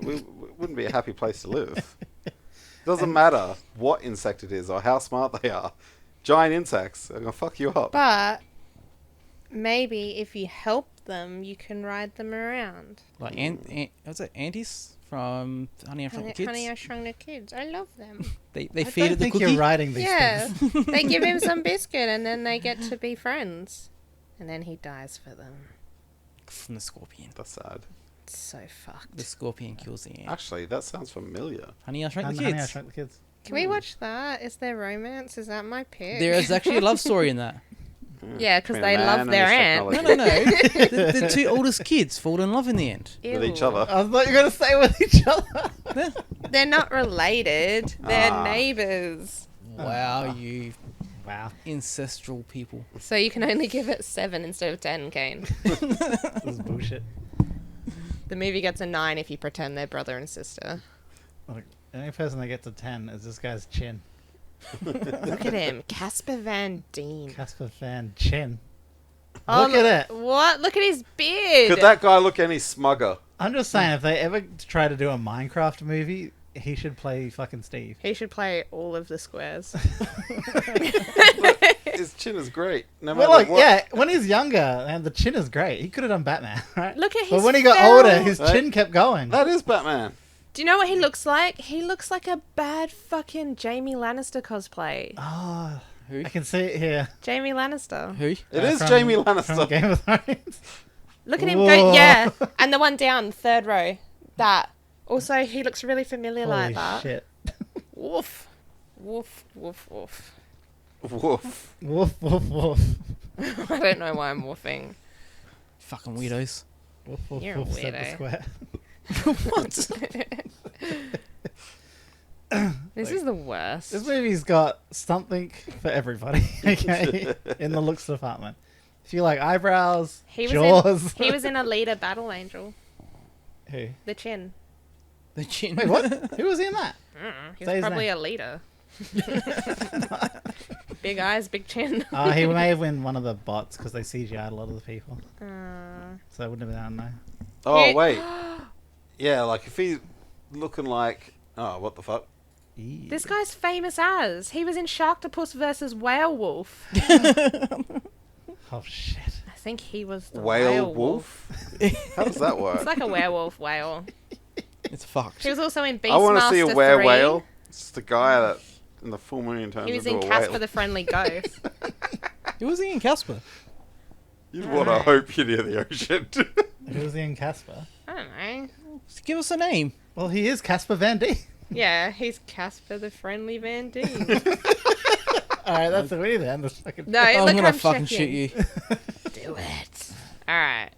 we wouldn't be a happy place to live. It doesn't matter what insect it is or how smart they are. Giant insects are gonna fuck you up. But maybe if you help them, you can ride them around. Like was it Antis from Honey I Shrunk the Kids? Honey, I Shrunk the Kids. I love them. They I feed don't it the think cookie. you're writing these Yeah, things. they give him some biscuit and then they get to be friends. And then he dies for them. from the scorpion. That's sad. So fucked. The scorpion kills the ant. Actually, that sounds familiar. Honey, I Shrunk the Honey, I Kids. Shrunk the Kids. Can we watch that? Is there romance? Is that my pick? There is actually a love story in that. Yeah, because Between they a love man their and his aunt. No, technology. no, no. The two oldest kids fall in love in the end. With each Ew. other. I thought you were gonna say with each other. They're not related. They're Ah. neighbours. Wow, you Wow, ancestral people. So you can only give it 7 instead of 10, Kane. this is bullshit. The movie gets a 9 if you pretend they're brother and sister. Like, the only person that gets a 10 is this guy's chin. Look at him. Casper Van Dien. Casper Van Chin. Oh, Look at it. What? Look at his beard. Could that guy look any smugger? I'm just saying, if they ever try to do a Minecraft movie, he should play fucking Steve. He should play all of the squares. His chin is great. No Well, matter like, what. yeah, when he's younger, and the chin is great. He could have done Batman, right? Look at his But when he got feral- older, his Right. chin kept going. That is Batman. Do you know what he looks like? He looks like a bad fucking Jamie Lannister cosplay. Oh, Who? I can see it here. Jamie Lannister. Who? It is From- Jamie From Lannister. Game of Thrones. Look at him Whoa. go. Yeah. And the one down, third row. That. Also, he looks really familiar Holy like that. shit. Woof. Woof, woof, woof. Woof. Woof, woof, woof. I don't know why I'm woofing. Fucking weirdos. Woof, woof, You're a woof, said the weirdo. square. This is the worst. This movie's got something for everybody, okay, in the looks department. If you like eyebrows, He was jaws. He was in Alita Battle Angel. Who? The chin. The chin. Wait, what? Who was in that? He's Say his probably a leader. Big eyes, big chin. He may have been one of the bots because they CGI'd a lot of the people. Uh, So it wouldn't have been, I don't know. Oh, He- wait. Yeah, like if he's looking like. Oh, what the fuck? this guy's famous as. He was in Sharktopus versus Whale Wolf. Oh, shit. I think he was the Whale wolf? How does that work? It's like a werewolf whale. It's fucked. He was also in Beastmaster I want to see a 3. whale. It's the guy that in the full moon turns He was into in a Casper whale. the Friendly Ghost. Who was he in Casper? You'd want to hope you're near the ocean. Who was he in Casper? I don't know. Just give us a name. Well, he is Casper Van Dien. Yeah, he's Casper the Friendly Van Dien. Alright, that's it. We need to end this fucking... No, I'm look, gonna I'm fucking checking. shoot you. Do it. Alright.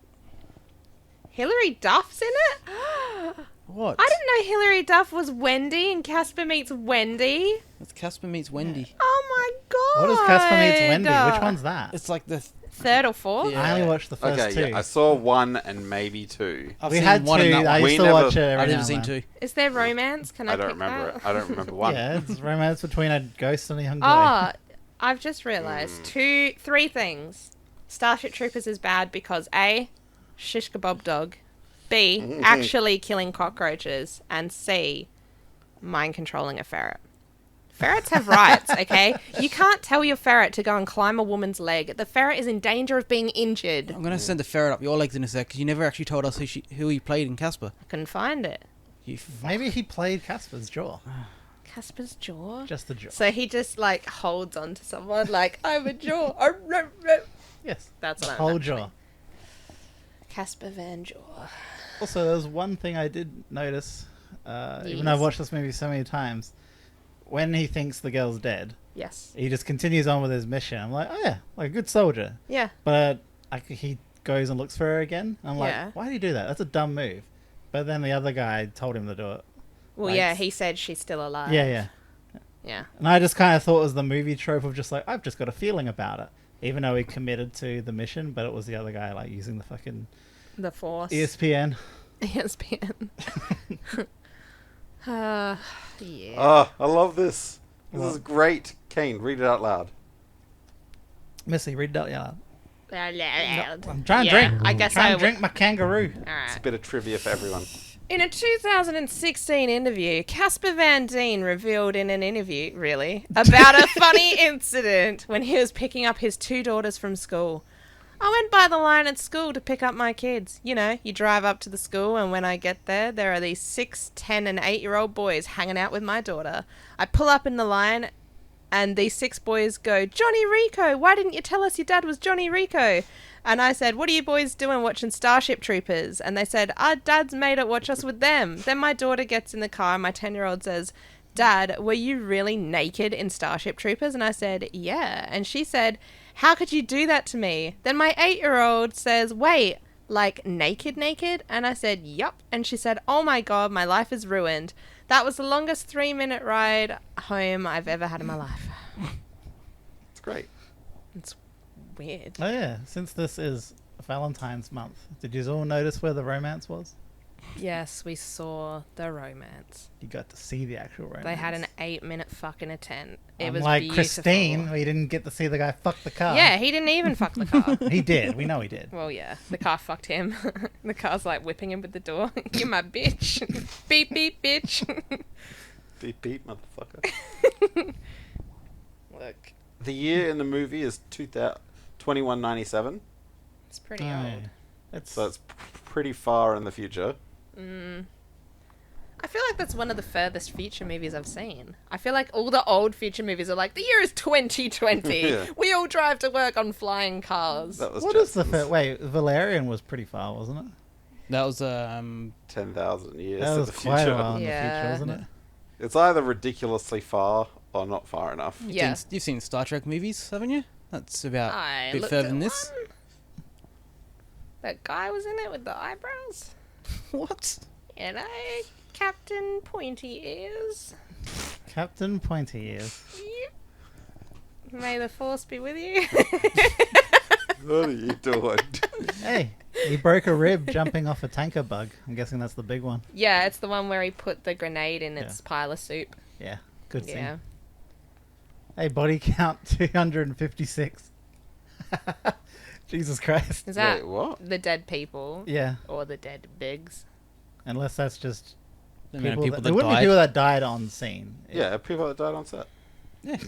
Hilary Duff's in it? What? I didn't know Hilary Duff was Wendy in Casper Meets Wendy. It's Casper meets Wendy. Oh my god. What is Casper Meets Wendy? Which one's that? It's like the. Third or fourth? Yeah. I only watched the first okay, two. yeah, I saw 1 and maybe 2. I've We seen had one two. in that I one. used We to never- watch it every I've now never and seen then. 2. Is there romance? Can I, I don't pick remember that? it. I don't remember 1. Yeah, it's romance between a ghost and a young boy. Oh, I've just realised 3 things. Starship Troopers is bad because A, shish kebab dog. B, actually killing cockroaches. And C, mind controlling a ferret. Ferrets have rights, okay? You can't tell your ferret to go and climb a woman's leg. The ferret is in danger of being injured. I'm gonna send the ferret up your legs in a sec because you never actually told us who he played in Casper. I couldn't find it. You Maybe he played Casper's jaw. Casper's jaw? Just the jaw. So he just, like, holds onto someone like, I'm a jaw. Yes. That's what I'm Whole actually- jaw. Casper Van Jaw. Also, there's one thing I did notice, even though I've Yes. watched this movie so many times. When he thinks the girl's dead, Yes. he just continues on with his mission. I'm like, oh yeah, like a good soldier. Yeah. But he goes and looks for her again. I'm like, Yeah. why did he do that? That's a dumb move. But then the other guy told him to do it. Well, Like- yeah, he said she's still alive. Yeah, yeah. Yeah. And I just kind of thought it was the movie trope of just like, I've just got a feeling about it. Even though he committed to the mission, but it was the other guy like using the fucking The Force. ESPN. ESPN. Yeah. Oh, I love this. This What? is great. Kane, read it out loud. Missy, read that out. I'm I'm trying to drink. I guess trying I to drink my kangaroo. All It's a right. bit of trivia for everyone. In a 2016 interview, Casper Van Dien revealed in an interview, about a funny incident when he was picking up his 2 daughters from school. I went by the line at school to pick up my kids. You know, you drive up to the school, and when I get there, there are these 6, 10, and 8-year-old boys hanging out with my daughter. I pull up in the line, And these 6 boys go, Johnny Rico, why didn't you tell us your dad was Johnny Rico? And I said, what are you boys doing watching Starship Troopers? And they said, our dads made it watch us with them. Then my daughter gets in the car and my 10-year-old says, Dad, were you really naked in Starship Troopers? And I said, yeah. And she said, how could you do that to me? Then my 8-year-old says, wait, like naked? And I said, yup. And she said, oh my God, my life is ruined. That was the longest 3-minute ride home I've ever had in my life. It's great. It's weird. Oh yeah, since this is Valentine's month, did you all notice where the romance was? Yes, we saw the romance. You got to see the actual romance. They had an 8-minute fucking attempt. It was like beautiful. Christine, we didn't get to see the guy fuck the car. Yeah, he didn't even fuck the car. He did. We know he did. Well, yeah, the car fucked him. The car's like whipping him with the door. You're my bitch. Beep, beep, bitch. Beep beep, motherfucker. Look, The year in the movie is 2197, it's pretty Oh, old. yeah. It's so it's pretty far in the future. I feel like that's one of the furthest future movies I've seen. I feel like all the old future movies are like, the year is 2020. Yeah. We all drive to work on flying cars. That was what is the Jetsons. wait? Valerian was pretty far, wasn't it? That was 10,000 years That in was the quite future. a while in the Yeah. future, wasn't it? It's either ridiculously far or not far enough. Yeah. You've seen Star Trek movies, haven't you? That's about I a bit looked further at than this. one. That guy was in it with the eyebrows. What? You know, Captain Pointy Ears. Captain Pointy Ears. Yep. May the force be with you. What are you doing? Hey, he broke a rib jumping off a tanker bug. I'm guessing that's the big one. Yeah, it's the one where he put the grenade in its Yeah. pile of soup. Yeah, good scene. Yeah. Hey, body count 256. Jesus Christ. Is that Wait, what? the dead people? Yeah, Or the dead bigs? unless that's just The amount of people people that, it that wouldn't be died. people that died on scene. Yeah, people that died on set. The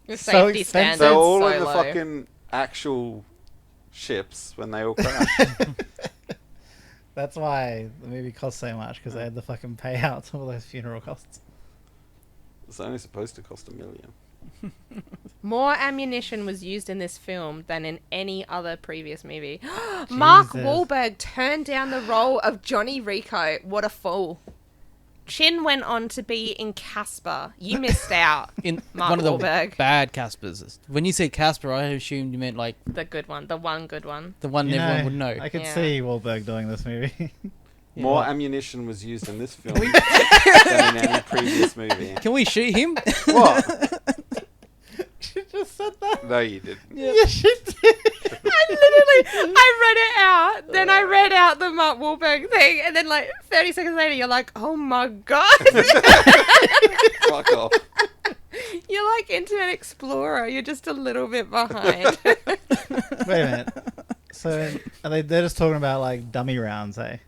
So safety expensive. standards They're all so in the low. fucking actual ships when they all crashed. That's why the movie cost so much, because they had to fucking pay out all those funeral costs. It's only supposed to cost $1 million. More ammunition was used in this film than in any other previous movie. Mark Jesus. Wahlberg turned down the role of Johnny Rico. What a fool. Chin went on to be in Casper. You missed out. In Mark one of the Wahlberg. bad Caspers. When you say Casper, I assumed you meant like The good one. The one good one. the one You everyone would know. I could Yeah. see Wahlberg doing this movie. More ammunition was used in this film than in any previous movie. Can we shoot him? What? She just said that. No, you didn't. Yeah, she did. I read it out. Then I read out the Mark Wahlberg thing. And then, like, 30 seconds later, you're like, oh my God. Fuck off. You're like Internet Explorer. You're just a little bit behind. Wait a minute. So they're just talking about like dummy rounds, eh?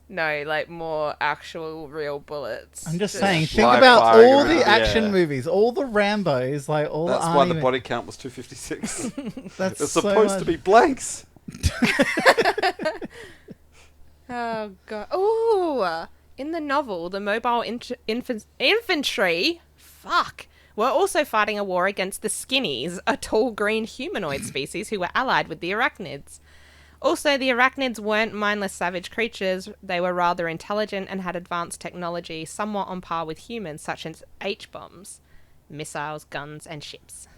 No, like more actual real bullets. I'm just saying, think Live about firing all around, the action yeah. movies, all the Rambos, like all That's the why army. the body count was 256. That's It's so supposed to much. be blanks. Oh god. Ooh! In the novel, the mobile infantry, were also fighting a war against the Skinnies, a tall green humanoid species who were allied with the Arachnids. Also, the Arachnids weren't mindless savage creatures. They were rather intelligent and had advanced technology, somewhat on par with humans, such as H-bombs, missiles, guns, and ships.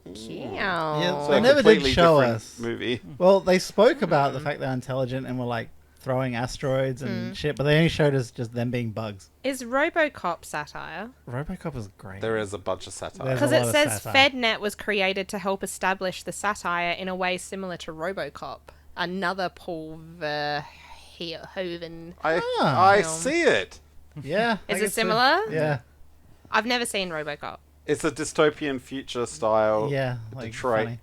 Yeah, So They a never did completely show different us. movie. Well, they spoke about the fact they're intelligent and were like throwing asteroids and shit, but they only showed us just them being bugs. Is RoboCop satire? RoboCop is great. There is a bunch of satire. There's Because a it lot of says satire. FedNet was created to help establish the satire in a way similar to RoboCop. Another Paul Verhoeven. I Film. see it. Yeah. I Is can it see- similar? Yeah. I've never seen RoboCop. It's a dystopian future style. Yeah. Like, Detroit. funny.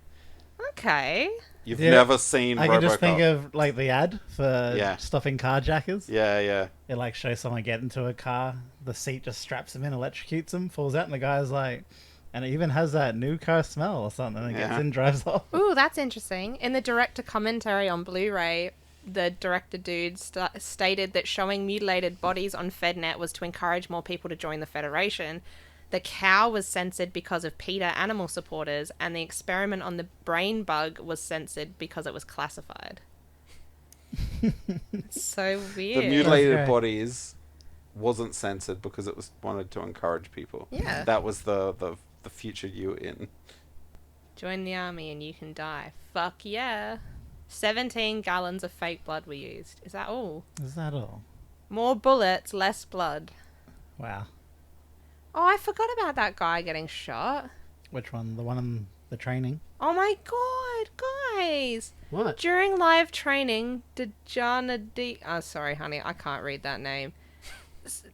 Okay. You've Yeah, never seen I RoboCop. can just think of like the ad for Yeah. stopping carjackers. Yeah, yeah. It like shows someone get into a car, the seat just straps him in, electrocutes him, falls out, and the guy's like, and it even has that new car smell or something. And gets Yeah. in, drives off. Ooh, that's interesting. In the director commentary on Blu-ray, the director dude stated that showing mutilated bodies on FedNet was to encourage more people to join the Federation. The cow was censored because of PETA animal supporters, and the experiment on the brain bug was censored because it was classified. It's so weird. The mutilated Okay. bodies wasn't censored because it was wanted to encourage people. Yeah. That was the future you were in. Join the army and you can die. Fuck yeah. 17 gallons of fake blood were used. Is that all? Is that all? More bullets, less blood. Wow. Oh, I forgot about that guy getting shot. Which one? The one in the training? Oh my god, guys! What? During live training, oh, sorry, honey, I can't read that name.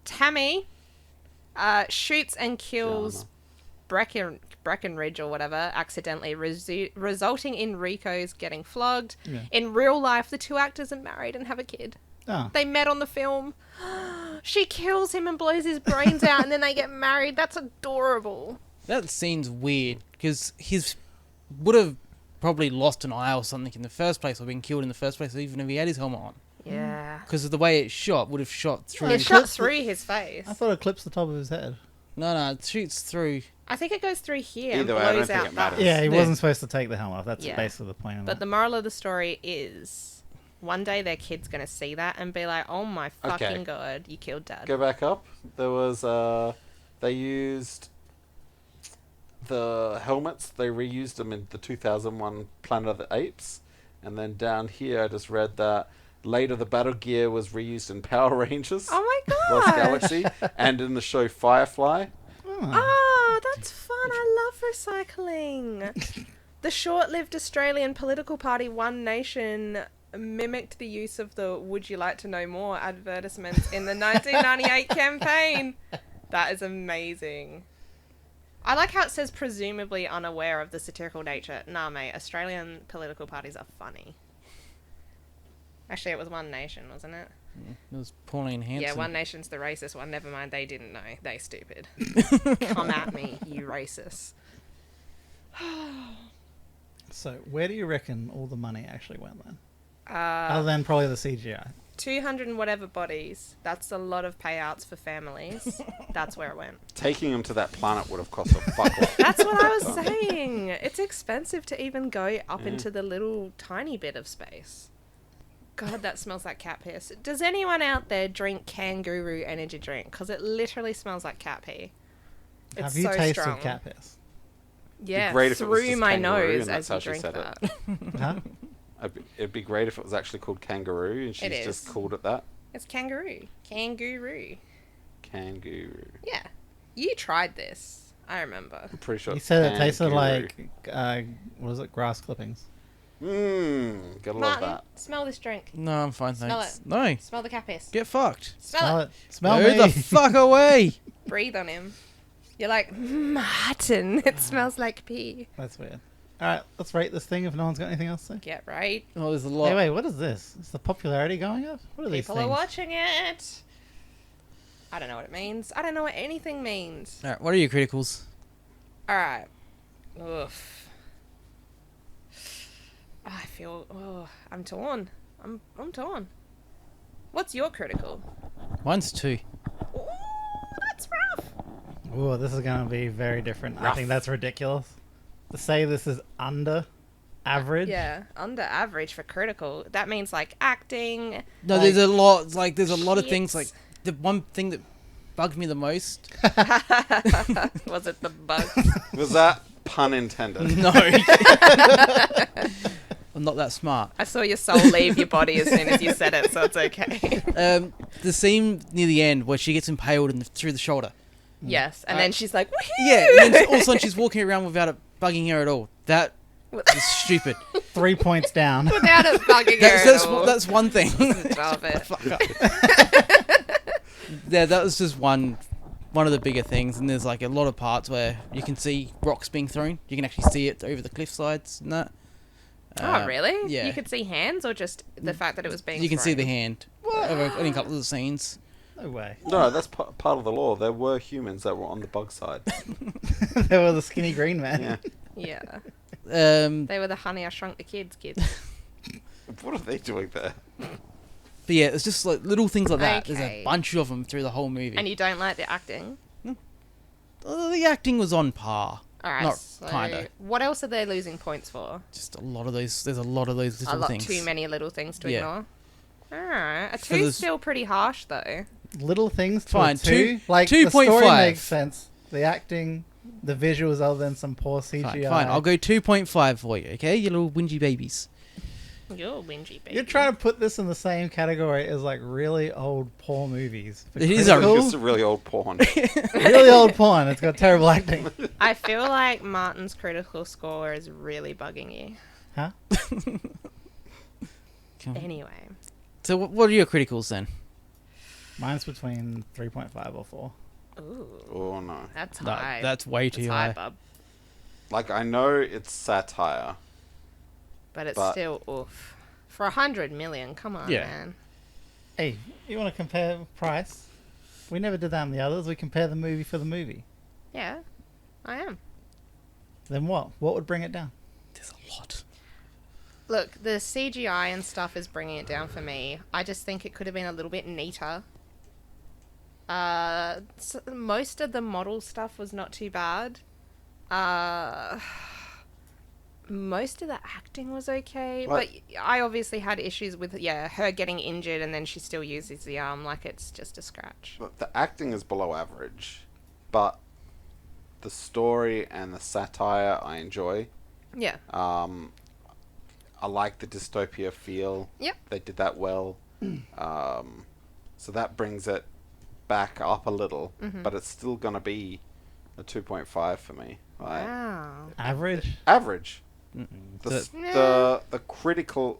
Tammy shoots and kills Breckenridge or whatever accidentally, resulting in Rico's getting flogged. Yeah. In real life, the two actors are married and have a kid. Oh. They met on the film. She kills him and blows his brains out, and then they get married. That's adorable. That scene's weird because his would have probably lost an eye or something in the first place, or been killed in the first place, even if he had his helmet on. Yeah. Because of the way it shot, would have shot through. It shot through his face. I thought it clips the top of his head. No, it shoots through. I think it goes through here Either and way, I blows don't think out it that. matters. Yeah, he Yeah. wasn't supposed to take the helmet off. That's Yeah. basically the point of But that. the moral of the story is, one day their kid's going to see that and be like, oh my fucking Okay. god, you killed dad. Go back up. There was they used the helmets. They reused them in the 2001 Planet of the Apes, and then down here I just read that later the battle gear was reused in Power Rangers, Oh my Lost god. Galaxy, and in the show Firefly. Oh. Oh, that's fun. I love recycling. The short-lived Australian political party One Nation mimicked the use of the "Would you like to know more" advertisements in the 1998 campaign. That is amazing. I like how it says presumably unaware of the satirical nature. Nah, mate, Australian political parties are funny. Actually, it was One Nation, wasn't it? It was Pauline Hanson. Yeah, One Nation's the racist one. Never mind, they didn't know. They stupid. Come at me, you racists. So, where do you reckon all the money actually went then? Uh, Other than probably the CGI. 200 and whatever bodies. That's a lot of payouts for families. That's where it went. Taking them to that planet would have cost a fuck lot. That's what I was saying. It's expensive to even go up into the little tiny bit of space. God, that smells like cat piss. Does anyone out there drink Kangaroo energy drink? Because it literally smells like cat pee. It's Have you so tasted strong. cat piss? Yeah, great if it was through just my kangaroo nose and that's as you how she drink said it. that. Huh? It'd be great if it was actually called Kangaroo and she's It just is. called it that. It's kangaroo. Kangaroo. Kangaroo. Yeah. You tried this. I remember. I'm pretty sure You it's said it tasted kangaroo. like, what was it, grass clippings? Gotta love Martin, that. smell this drink. No, I'm fine, Smell thanks. it. No, Smell the cat piss. get fucked. Smell it. Smell Go me. the fuck away. Breathe on him. You're like, Martin, it smells like pee. That's weird. Alright, let's rate this thing if no one's got anything else to say. Get right. Oh, there's a lot. Wait, what is this? Is the popularity going up? What are these People things? are watching it. I don't know what it means. I don't know what anything means. All right, what are your criticals? Alright. Oof. I feel, I'm torn. I'm torn. What's your critical? Mine's 2. Ooh, that's rough. Ooh, this is going to be very different. I Rough. think that's ridiculous. To say this is under average? Yeah, under average for critical. That means like acting. No, like- there's a lot. Like, there's a lot of things. Shits. Like, the one thing that bugged me the most. Was it the bug? Was that pun intended? No. I'm not that smart. I saw your soul leave your body as soon as you said it, so it's okay. The scene near the end where she gets impaled through the shoulder. Yes, and then she's like, woohoo! Yeah, and then all of a sudden she's walking around without it bugging her at all. That is stupid. 3 points down. Without us bugging her That's, at all. that's one thing. Stop it. Fuck up. Yeah, that was just one of the bigger things, and there's like a lot of parts where you can see rocks being thrown. You can actually see it over the cliff sides and that. Oh, really? Yeah. You could see hands, or just the fact that it was being You can see the thrown? hand over in a couple of the scenes. No way. No, that's part of the law. There were humans that were on the bug side. They were the skinny green man. Yeah. Yeah. They were the Honey, I Shrunk the Kids kids. What are they doing there? But yeah, it's just like little things like that. There's Okay. a bunch of them through the whole movie. And you don't like the acting? I the acting was on par. All right. Not So kinda. what else are they losing points for? Just a lot of those. There's a lot of those little things. Too many little things to Yeah. ignore. Alright. A For 2's the- still pretty harsh though. Little things. To Fine, a two. two- Like the 2.5. story makes sense. The acting, the visuals, other than some poor CGI. Fine. I'll go 2.5 for you. Okay, you little whingy babies. You're a whingy baby. You're trying to put this in the same category as like really old poor movies. For It is a- critical, It's a really old porn. really old porn. It's got terrible acting. I feel like Martin's critical score is really bugging you. Huh? Anyway. So what are your criticals then? Mine's between 3.5 or 4. Ooh. Oh no. That's No, high. that's way too That's high. bub. Like, I know it's satire. But it's But- still oof. For 100 million, come on, Yeah. man. Hey, you want to compare price? We never did that in the others. We compare the movie for the movie. Yeah, I am. Then what? What would bring it down? There's a lot. Look, the CGI and stuff is bringing it down for me. I just think it could have been a little bit neater. Most of the model stuff was not too bad. Most of the acting was okay, What? but I obviously had issues with her getting injured and then she still uses the arm like it's just a scratch. But the acting is below average, but the story and the satire I enjoy. Yeah. I like the dystopia feel. Yep. They did that well. So that brings it back up a little, but it's still gonna be a 2.5 for me. Like, Wow. Average? average. The, So- s- the critical.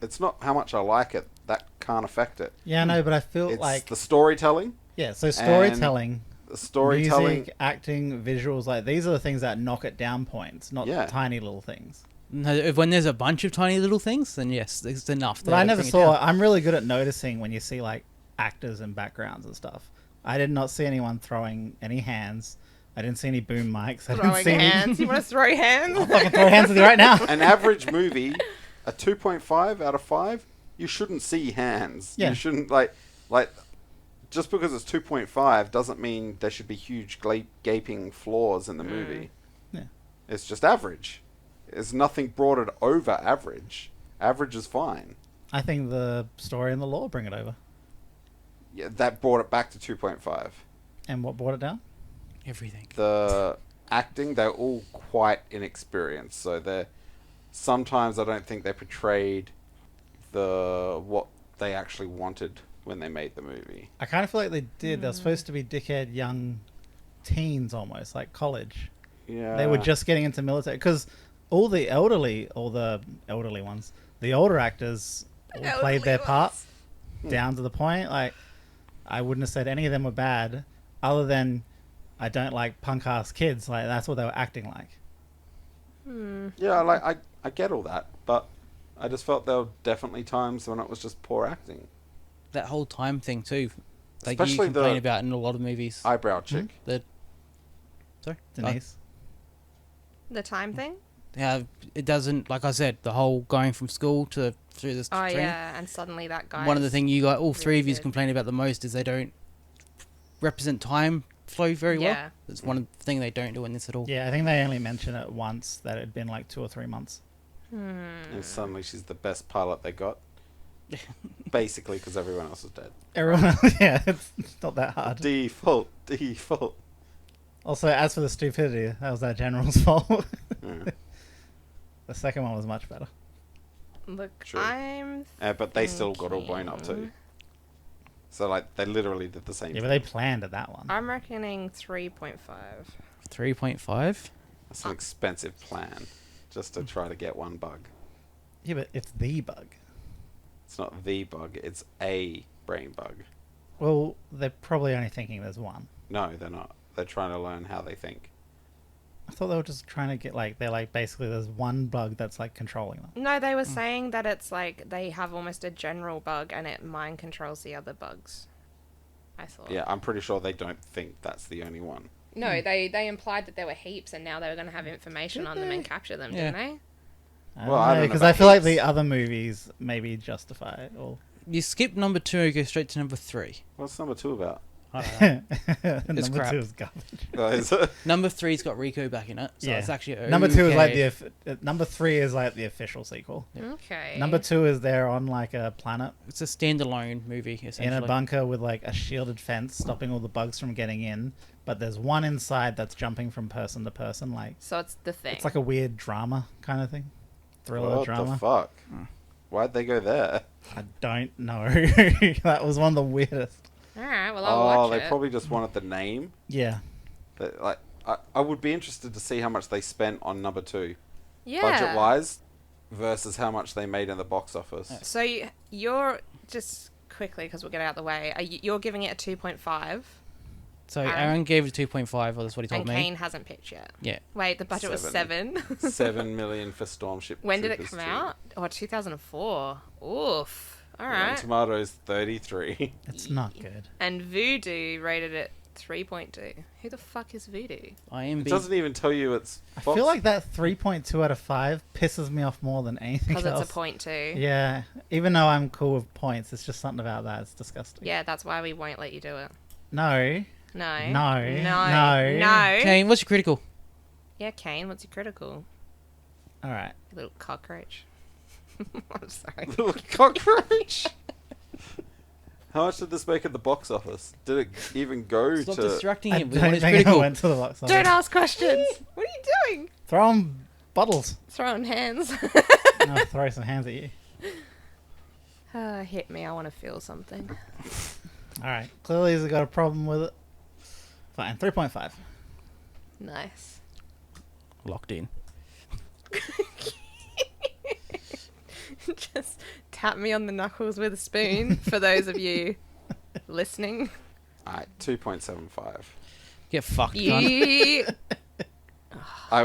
It's not how much I like it. That can't affect it. Yeah, no, but I feel It's like... the storytelling. Yeah, so storytelling, The storytelling. music, acting, visuals, like these are the things that knock it down points, not Yeah. tiny little things. No, when there's a bunch of tiny little things, then yes, it's enough. But I never saw... I'm really good at noticing when you see like actors and backgrounds and stuff. I did not see anyone throwing any hands. I didn't see any boom mics. I didn't Throwing see hands. You want to throw hands? I can throw hands with you right now. An average movie, a 2.5 out of 5, you shouldn't see hands. Yeah. You shouldn't, like, just because it's 2.5 doesn't mean there should be huge gaping flaws in the movie. Yeah. It's just average. There's nothing brought it over average. Average is fine. I think the story and the lore bring it over. Yeah, that brought it back to 2.5. And what brought it down? everything. The acting, they're all quite inexperienced, so they're sometimes I don't think they portrayed what they actually wanted when they made the movie. I kind of feel like they did. They're supposed to be dickhead young teens almost, like college. Yeah. They were just getting into military. Because all the elderly ones, the older actors all played their part down to the point. Like, I wouldn't have said any of them were bad, other than I don't like punk-ass kids. Like, that's what they were acting like. Yeah, like I get all that, but I just felt there were definitely times when it was just poor acting. That whole time thing too, like Especially you complain the about in a lot of movies. eyebrow chick. The sorry, Denise. The time thing? yeah, it doesn't. Like I said, the whole going from school to through this Oh, train. yeah, and suddenly that guy. One of the things you got, all three really of you good. complain about the most is they don't represent time flow very well. Yeah. That's one of the thing they don't do in this at all. Yeah, I think they only mentioned it once, that it had been like 2 or 3 months. And suddenly she's the best pilot they got. Basically, because everyone else is dead. Everyone else, yeah, it's not that hard. Default. Also, as for the stupidity, that was that general's fault. Yeah. The second one was much better. Look, True. I'm. But they still got all blown up too. So like they literally did the same Yeah, but thing. they planned at that one. I'm reckoning 3.5. 3.5. That's an expensive plan, just to try to get one bug. Yeah, but it's the bug. It's not the bug; it's a brain bug. Well, they're probably only thinking there's one. No, they're not. They're trying to learn how they think. I thought they were just trying to get they're like basically there's one bug that's like controlling them. No, they were saying that it's like they have almost a general bug and it mind controls the other bugs. I thought. Yeah, I'm pretty sure they don't think that's the only one. No, they implied that there were heaps and now they were going to have information on them and capture them, Yeah. didn't they? I Well, I don't know because I about feel like heaps. the other movies maybe justify it. Or You skip number 2 and go straight to number 3. What's number 2 about? I don't know. Number crap. 2 is garbage. Is it? Number 3's got Rico back in it, so Yeah. it's actually Number 2 is like okay. number 3 is like the official sequel. Okay. Number 2 is they're on like a planet It's a standalone movie, essentially. in a bunker with like a shielded fence stopping all the bugs from getting in, but there's one inside that's jumping from person to person. Like So it's the thing. it's like a weird drama kind of thing, thriller What drama. the fuck? Why'd they go there? I don't know. That was one of the weirdest. All right. Well, I'll watch they it. probably just wanted the name. Yeah, Like, I would be interested to see how much they spent on number 2, Yeah. budget wise, versus how much they made in the box office. So you're just quickly because we'll get out of the way. You're giving it a 2.5, So Aaron? Aaron gave it a 2.5, or that's what he told and me. Kane hasn't picked yet. Yeah. Wait, the budget was 7. 7 million for Stormship. When did it Troopers come 2. out? Oh, 2004. Oof. All Rotten right. Tomatoes 33. it's not good. And Voodoo rated it 3.2. Who the fuck is Voodoo? It IMB. doesn't even tell you it's. I feel like that 3.2 out of 5 pisses me off more than anything Because else. it's a 0.2. Yeah, even though I'm cool with points, it's just something about that. It's disgusting. Yeah, that's why we won't let you do it. No. No. No. No. No. No. Kane, what's your critical? Yeah, Kane, what's your critical? All right. You little cockroach. I'm sorry. Little cockroach. How much did this make at the box office? Did it even go Stop to? distracting I him. We don't want his think I critical. went to the box office. Don't ask questions. What are you doing? Throw 'em bottles. Throwing hands. And I'll throw some hands at you. Hit me. I want to feel something. All right. Clearly, he's got a problem with it. Fine. 3.5. Nice. Locked in. Just tap me on the knuckles with a spoon for those of you listening. Alright, 2.75. Get fucked, cunt. You,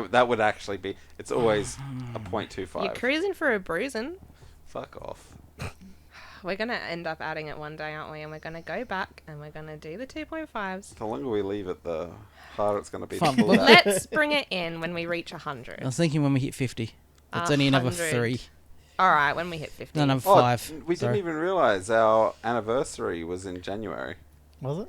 That would actually be. It's always a you're 0.25. cruising for a bruising. Fuck off. We're going to end up adding it one day, aren't we? And we're going to go back and we're going to do the 2.5s. The longer we leave it, the harder it's going to be to Fun. pull out. Let's bring it in when we reach 100. I was thinking when we hit 50. That's only another 100. 3. All right, when we hit 50. No, another Oh, 5. we Sorry. didn't even realise our anniversary was in January. Was it?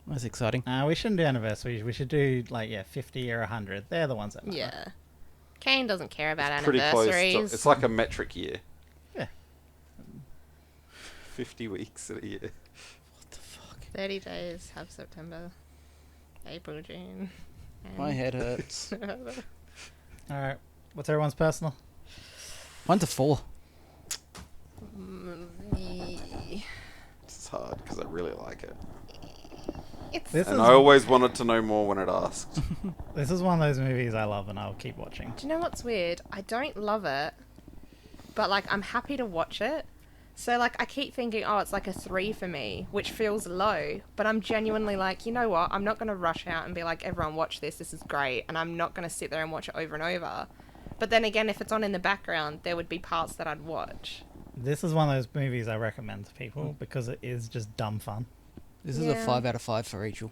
That's exciting. We shouldn't do anniversaries. We should do, 50 or 100. They're the ones that matter. Yeah. Kane doesn't care about Pretty close. anniversaries. It's like a metric year. Yeah. 50 weeks in a year. 30 days have September, April, June. My head hurts. All right. What's everyone's personal? 1 to 4. It's hard because I really like it. It's This And is I always wanted to know more when it asked. this is one of those movies I love and I'll keep watching. Do you know what's weird? I don't love it, but I'm happy to watch it. So I keep thinking, oh, it's like a 3 for me, which feels low. But I'm genuinely like, you know what? I'm not going to rush out and be like, everyone watch this. This is great. And I'm not going to sit there and watch it over and over. But then again, if it's on in the background, there would be parts that I'd watch. This is one of those movies I recommend to people because it is just dumb fun. This is a Yeah. 5 out of 5 for Rachel.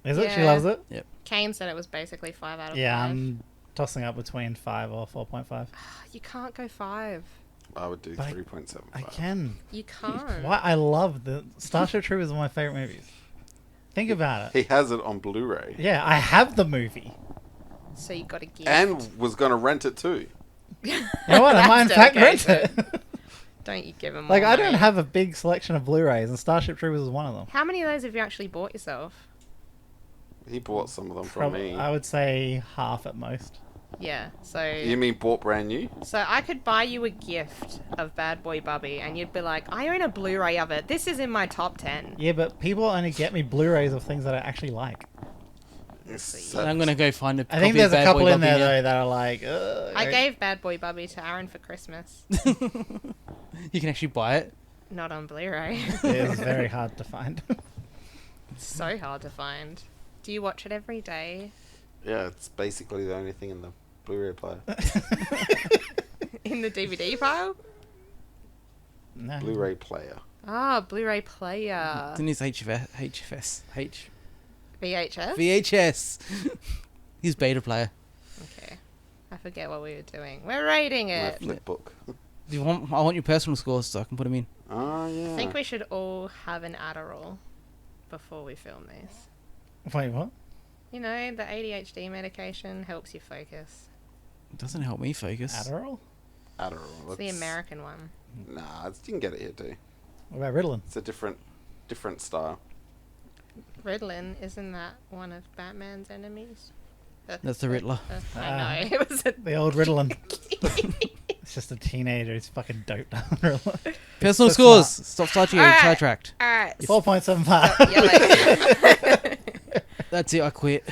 Is it? She Yeah. loves it? Kane said it was basically 5 out of Yeah, 5. I'm tossing up between 5 or 4.5. You can't go 5. I would do But 3.75. I can. You can't. Why? I love the Starship Troopers is one of my favorite movies. Think about it. He has it on Blu-ray. Yeah, I have the movie. So you got to give. And was going to rent it too. You know what? I might in fact rent dedication. it. Don't you give him Like, more I don't money. have a big selection of Blu-rays, and Starship Troopers is one of them. How many of those have you actually bought yourself? He bought some of them from me. I would say half at most. Yeah. So. You mean bought brand new? So I could buy you a gift of Bad Boy Bubby, and you'd be like, "I own a Blu-ray of it. This is in my top 10." Yeah, but people only get me Blu-rays of things that I actually like. So- I'm going to go find a I think copy there's of a Bad couple Boy in there Bubby now. though that are like. Ugh, I gave Bad Boy Bubby to Aaron for Christmas. You can actually buy it. Not on Blu-ray. It is very hard to find. It's so hard to find. Do you watch it every day? Yeah, it's basically the only thing in the Blu-ray player. In the DVD pile? No. Blu-ray player. Ah, Blu-ray player. Then his VHS. VHS? His beta player. Okay. I forget what we were doing. We're rating My it. flip book. Do you want? I want your personal scores so I can put them in. Oh, yeah. I think we should all have an Adderall before we film this. Wait, what? You know, the ADHD medication helps you focus. It doesn't help me focus. Adderall? Adderall. It's the American one. Nah, you can get it here too. What about Ritalin? It's a different style. Ritalin, isn't that one of Batman's enemies? That's the Riddler. I know. It was a... The old Ritalin. It's just a teenager who's fucking doped on Ritalin. Personal So scores. smart. Stop getting Alright. sidetracked. Alright. 4.75. Yeah, That's it. I quit.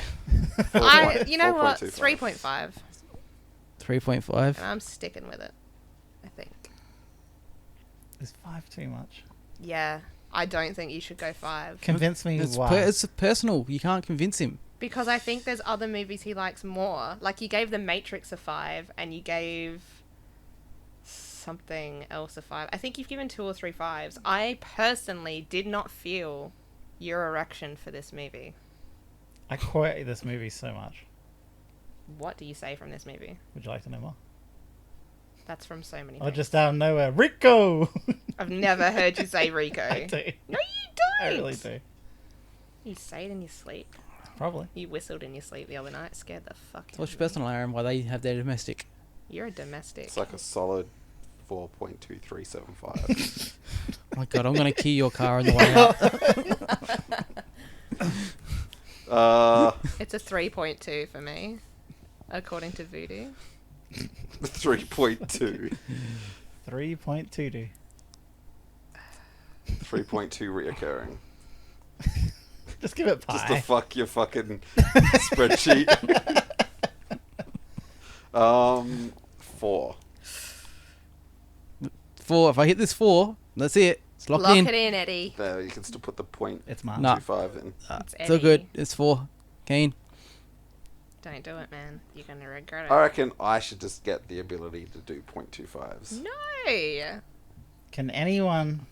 you know what? 3.5. 3.5. And I'm sticking with it. I think. Is 5 too much? Yeah. I don't think you should go 5. Convince me It's, why. it's personal. You can't convince him. Because I think there's other movies he likes more. Like, you gave The Matrix a 5, and you gave something else a 5. I think you've given 2 or 3 5s. I personally did not feel your erection for this movie. I quote this movie so much. What do you say from this movie? Would you like to know more? That's from so many Or things. just out of nowhere, Rico! I've never heard you say Rico. I do. No, you don't. I really do. You say it in your sleep. Probably. You whistled in your sleep the other night. Scared the fuck out What's of your me. personal, Aaron? Why they have their domestic? You're a domestic. It's like a solid 4.2375. Oh my god, I'm gonna key your car on the way out. It's a 3.2 for me, according to Voodoo. 3.2. 3.22. 3.2 reoccurring. Just give it Just to pie. fuck your fucking spreadsheet. 4. 4. If I hit this 4, that's it. It's locked Lock in. it in, Eddie. There, you can still put the point It's mine. No. 25 in. It's It's all Eddie. good. It's 4. Keen. Don't do it, man. You're gonna regret it. I reckon I should just get the ability to do 0.25s. No. Can anyone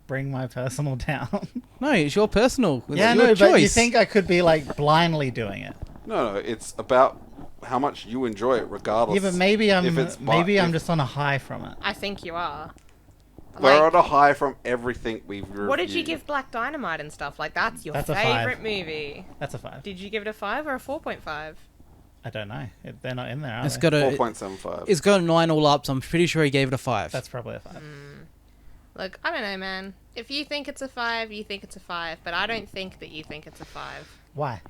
bring my personal down? No, it's your personal. It's Yeah, your no, choice. but you think I could be like blindly doing it? No, it's about how much you enjoy it, regardless. Yeah, but maybe I'm if it's I'm if just on a high from it. I think you are. We're on a high from everything we've reviewed. What did you give Black Dynamite and stuff? Like, that's your That's a favorite 5. movie. That's a 5. Did you give it a 5 or a 4.5? I don't know. They're not in there, are It's they? got a. 4.75. It's got a 9 all up, so I'm pretty sure he gave it a 5. That's probably a 5. Look, I don't know, man. If you think it's a 5, you think it's a 5. But I don't think that you think it's a 5. Why?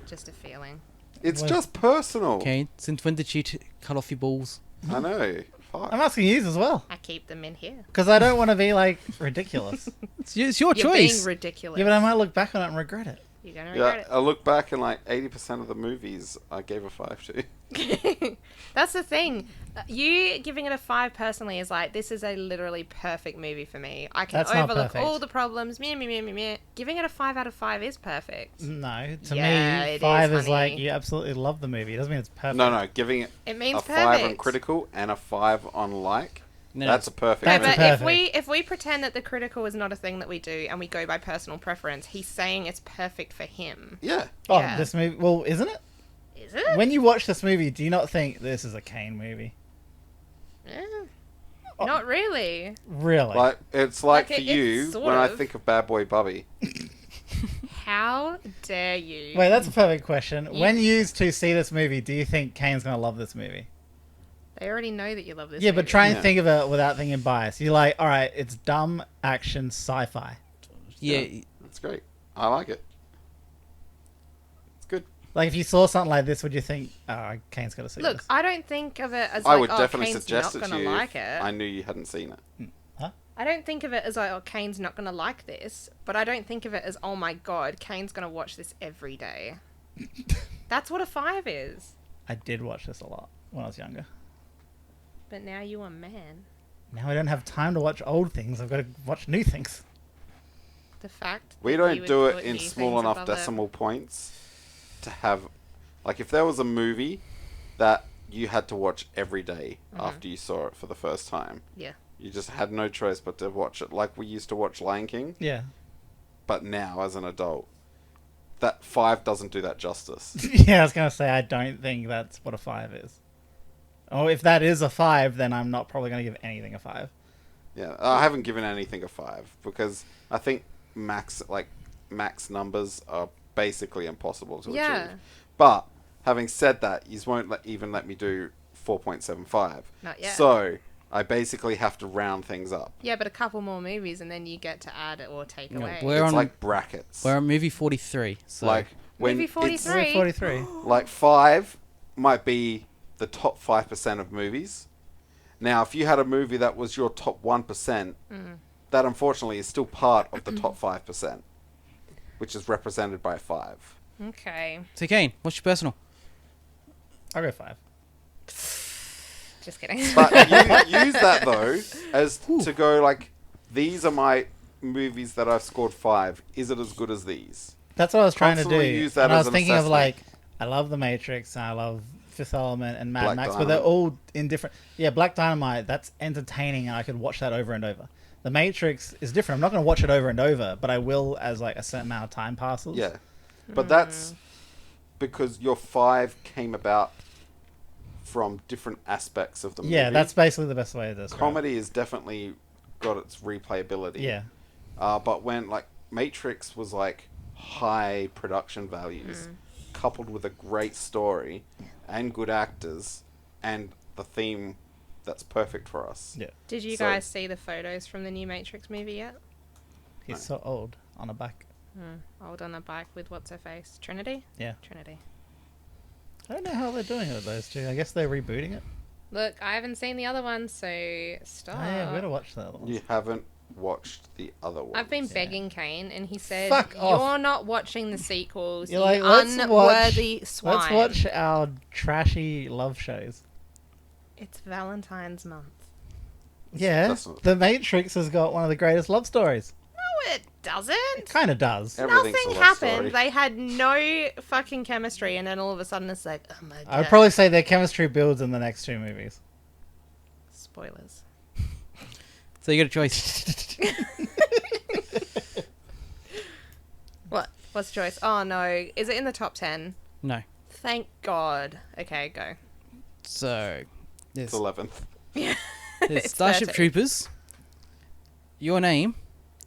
Just a feeling. It's Well- just personal. Kane, since when did you cut off your balls? I know. Fuck. I'm asking you as well. I keep them in here. Because I don't want to be like ridiculous. It's your You're choice. being ridiculous. Yeah, but I might look back on it and regret it. You're gonna regret Yeah, I look back and like 80% of the movies I gave a 5 to. it. That's the thing. You giving it a 5 personally is like, this is a literally perfect movie for me. I can That's not overlook perfect. all the problems. Meh, meh, meh, meh, meh. Giving it a 5 out of 5 is perfect. No, to Yeah, me, it 5 is, is like honey. you absolutely love the movie. It doesn't mean it's perfect. No, giving it It means a 5 on perfect. critical and a 5 on like. No, That's a perfect That's No, a but movie. perfect. if we pretend that the critical is not a thing that we do and we go by personal preference, he's saying it's perfect for him. Yeah. Oh, Yeah. this movie. Well, isn't it? Is it? When you watch this movie, do you not think this is a Kane movie? Eh, not really. Really? Like it's like Like, for it's you sort when I of. think of Bad Boy Bubby. How dare you? Wait, that's a perfect question. You- When you two see this movie, do you think Kane's gonna love this movie? They already know that you love this Yeah, movie. but try and Yeah. think of it without thinking bias. You're like, all right, it's dumb action sci-fi. Yeah, It's great. I like it. It's good. Like, if you saw something like this, would you think, oh, Kane's got to see Look, this? I don't think of it as I like, would oh, definitely Kane's suggest not it to gonna you like if it. I knew you hadn't seen it. I don't think of it as like, oh, Kane's not gonna like this, but I don't think of it as, oh my god, Kane's gonna watch this every day. That's what a 5 is. I did watch this a lot when I was younger. But now you are man. Now I don't have time to watch old things. I've got to watch new things. The fact We that don't you would do it put in new small things enough above it. decimal points to have, like, if there was a movie that you had to watch every day after you saw it for the first time, Yeah. you just had no choice but to watch it, like we used to watch Lion King, Yeah. but now as an adult, that 5 doesn't do that justice. Yeah, I was going to say, I don't think that's what a 5 is. Oh, if that is a 5, then I'm not probably going to give anything a 5. Yeah, I haven't given anything a 5 because I think max, like, max numbers are basically impossible to Yeah. achieve. But having said that, you won't even let me do 4.75. Not yet. So I basically have to round things up. Yeah, but a couple more movies and then you get to add or take Yeah, away. we're It's on like brackets. we're on movie 43. So like when Movie it's 43. 43. like 5 might be the top 5% of movies. Now, if you had a movie that was your top 1%, that unfortunately is still part of the top 5%, which is represented by 5. Okay. So Kane, what's your personal? I'll go 5. Just kidding. But you use that though as to go like, these are my movies that I've scored 5. Is it as good as these? That's what I was trying to do. Constantly use that and I as was an thinking of assessment. like, I love The Matrix, and I love Fifth Element and Mad Black Max, but they're Dynamite. all in different. Yeah, Black Dynamite. That's entertaining, and I could watch that over and over. The Matrix is different. I'm not going to watch it over and over, but I will as like a certain amount of time passes. Yeah. But that's because your 5 came about from different aspects of the movie. Yeah, that's basically the best way to describe it. Comedy has definitely got its replayability. Yeah. But when like Matrix was like high production values, coupled with a great story and good actors and the theme that's perfect for us. Yeah. Did you So- guys see the photos from the new Matrix movie yet? He's so old on a bike. Old on a bike with what's her face? Trinity? Yeah. Trinity. I don't know how they're doing it with those two. I guess they're rebooting it. Look, I haven't seen the other one, so stop. Oh, yeah, we gotta watch the other ones. You haven't watched the other one. I've been begging Kane, and he said, Fuck "You're off. not watching the sequels. You're You like, let's unworthy swine." Let's watch our trashy love shows. It's Valentine's month. Yeah, That's not- The Matrix has got one of the greatest love stories. No, it doesn't. It kind of does. Everything's Nothing a love happened. story. They had no fucking chemistry, and then all of a sudden it's like, oh my god. I would probably say their chemistry builds in the next 2 movies. Spoilers. So you got a choice. What? What's the choice? Oh no. Is it in the top 10? No. Thank God. Okay, go. So It's there's, 11th. there's It's Starship 13. Troopers, Your Name,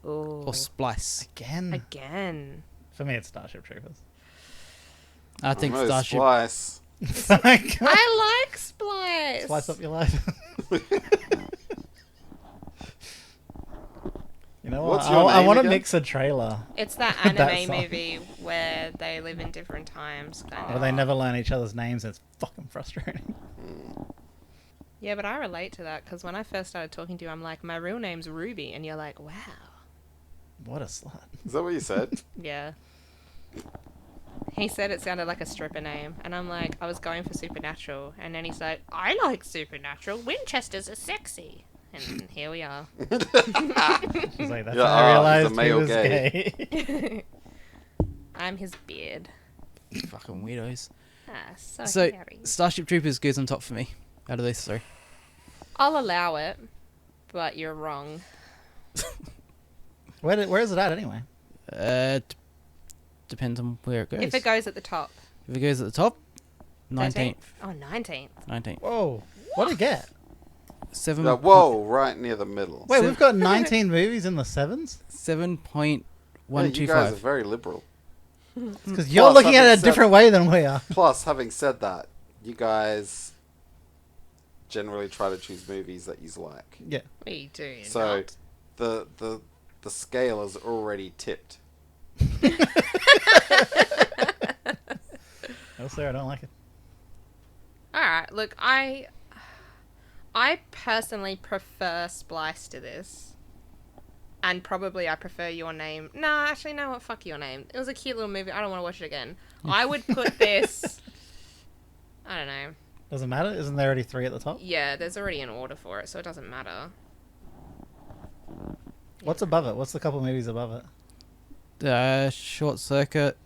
Ooh. or Splice. Again. Again. For me, it's Starship Troopers. I think No, Starship. Splice. I like Splice. Slice up your life. You know what? What's your I name want to again? mix a trailer It's that That anime song. movie where they live in different times. Kind where of. they never learn each other's names. And it's fucking frustrating. Yeah, but I relate to that because when I first started talking to you, I'm like, my real name's Ruby, and you're like, wow. What a slut. Is that what you said? Yeah. He said it sounded like a stripper name, and I'm like, I was going for Supernatural, and then he's like, I like Supernatural. Winchesters are sexy. And here we are. She's like, that's Yeah, how I he's a realized he male was gay. gay. I'm his beard. Fucking weirdos. Ah, so, So hairy. Starship Troopers goes on top for me out of these 3. I'll allow it, but you're wrong. Where is it at anyway? Depends on where it goes. If it goes at the top. If it goes at the top, 19th. 13th? Oh, 19th. 19th. Whoa. What did it get? 7. Whoa, right near the middle. Wait, Seven- we've got 19 movies in the 7s? 7.125. Yeah, you guys are very liberal. Because you're Plus, looking at it having a said- different way than we are. Plus, having said that, you guys generally try to choose movies that you like. Yeah. We do So not. the scale is already tipped. No, sir, I don't like it. Alright, look, I personally prefer Splice to this. And probably I prefer Your Name. No, actually, no, what? Fuck Your Name. It was a cute little movie. I don't want to watch it again. I would put this... I don't know. Doesn't matter? Isn't there already 3 at the top? Yeah, there's already an order for it, so it doesn't matter. What's above it? What's the couple movies above it? Short Circuit,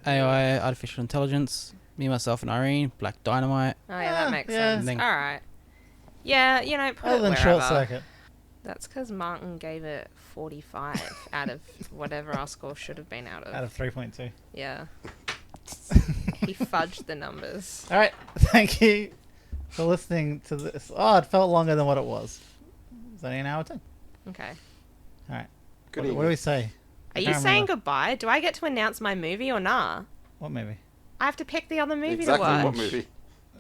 AI, Artificial Intelligence, Me, Myself, and Irene, Black Dynamite. Oh, yeah, that Ah, makes yeah. sense. Then- Alright. Yeah, you know, put Other it than wherever. Short Circuit. That's because Martin gave it 45 out of whatever our score should have been out of. Out of 3.2. Yeah. He fudged the numbers. All right. Thank you for listening to this. Oh, it felt longer than what it was. It's only an hour 10. Okay. All right. Good What do evening. we say? Are you can't saying remember. goodbye? Do I get to announce my movie or nah? What movie? I have to pick the other movie Exactly to watch. what movie?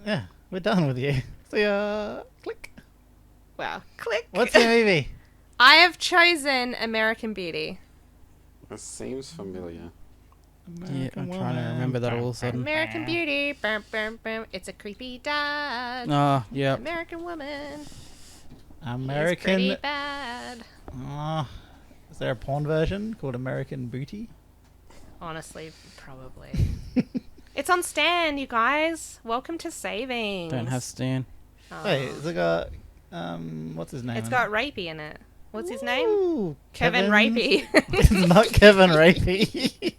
Yeah, we're done with you. See ya. Click. Wow. Click. What's your movie? I have chosen American Beauty. This seems familiar. Yeah, I'm trying to remember that all of a sudden. American Beauty. Bum, bum, bum. It's a creepy dad. Oh, yeah. American woman. He's American. pretty bad. Oh, is there a porn version called American Booty? Honestly, probably. It's on Stan, you guys. Welcome to Savings. Don't have Stan. Oh. Wait, has it got what's his name? It's in got it? Rapey in it. What's his name? Ooh, Kevin Kevin's- Rapey. It's not Kevin Rapey.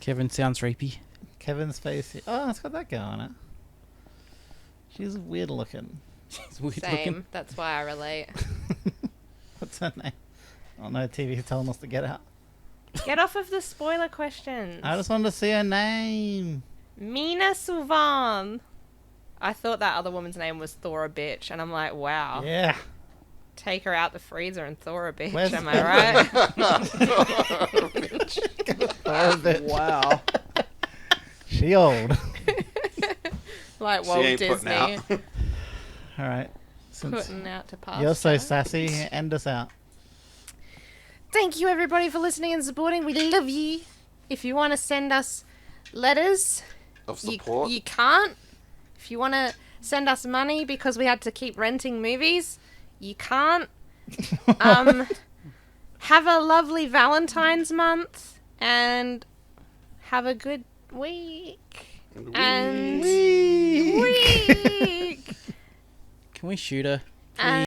Kevin sounds rapey. Kevin Spacey. Oh, it's got that girl on it. She's weird looking. It's weird Same. looking. That's why I relate. What's her name? Oh no, TV's telling us to get out. Get off of the spoiler questions. I just wanted to see her name. Mina Suvan. I thought that other woman's name was Thora Bitch, and I'm like, wow. Yeah. Take her out the freezer and Thora Bitch. Where's- Am I right? Wow. She old. Like She Walt ain't putting Disney out. All right. Since putting out to pasture. you're so sassy, end us out. Thank you everybody for listening and supporting. We love you. If you want to send us letters, Of you, support. you can't. If you want to send us money because we had to keep renting movies, you can't. Have a lovely Valentine's month and have a good week. And week. Can we shoot her? And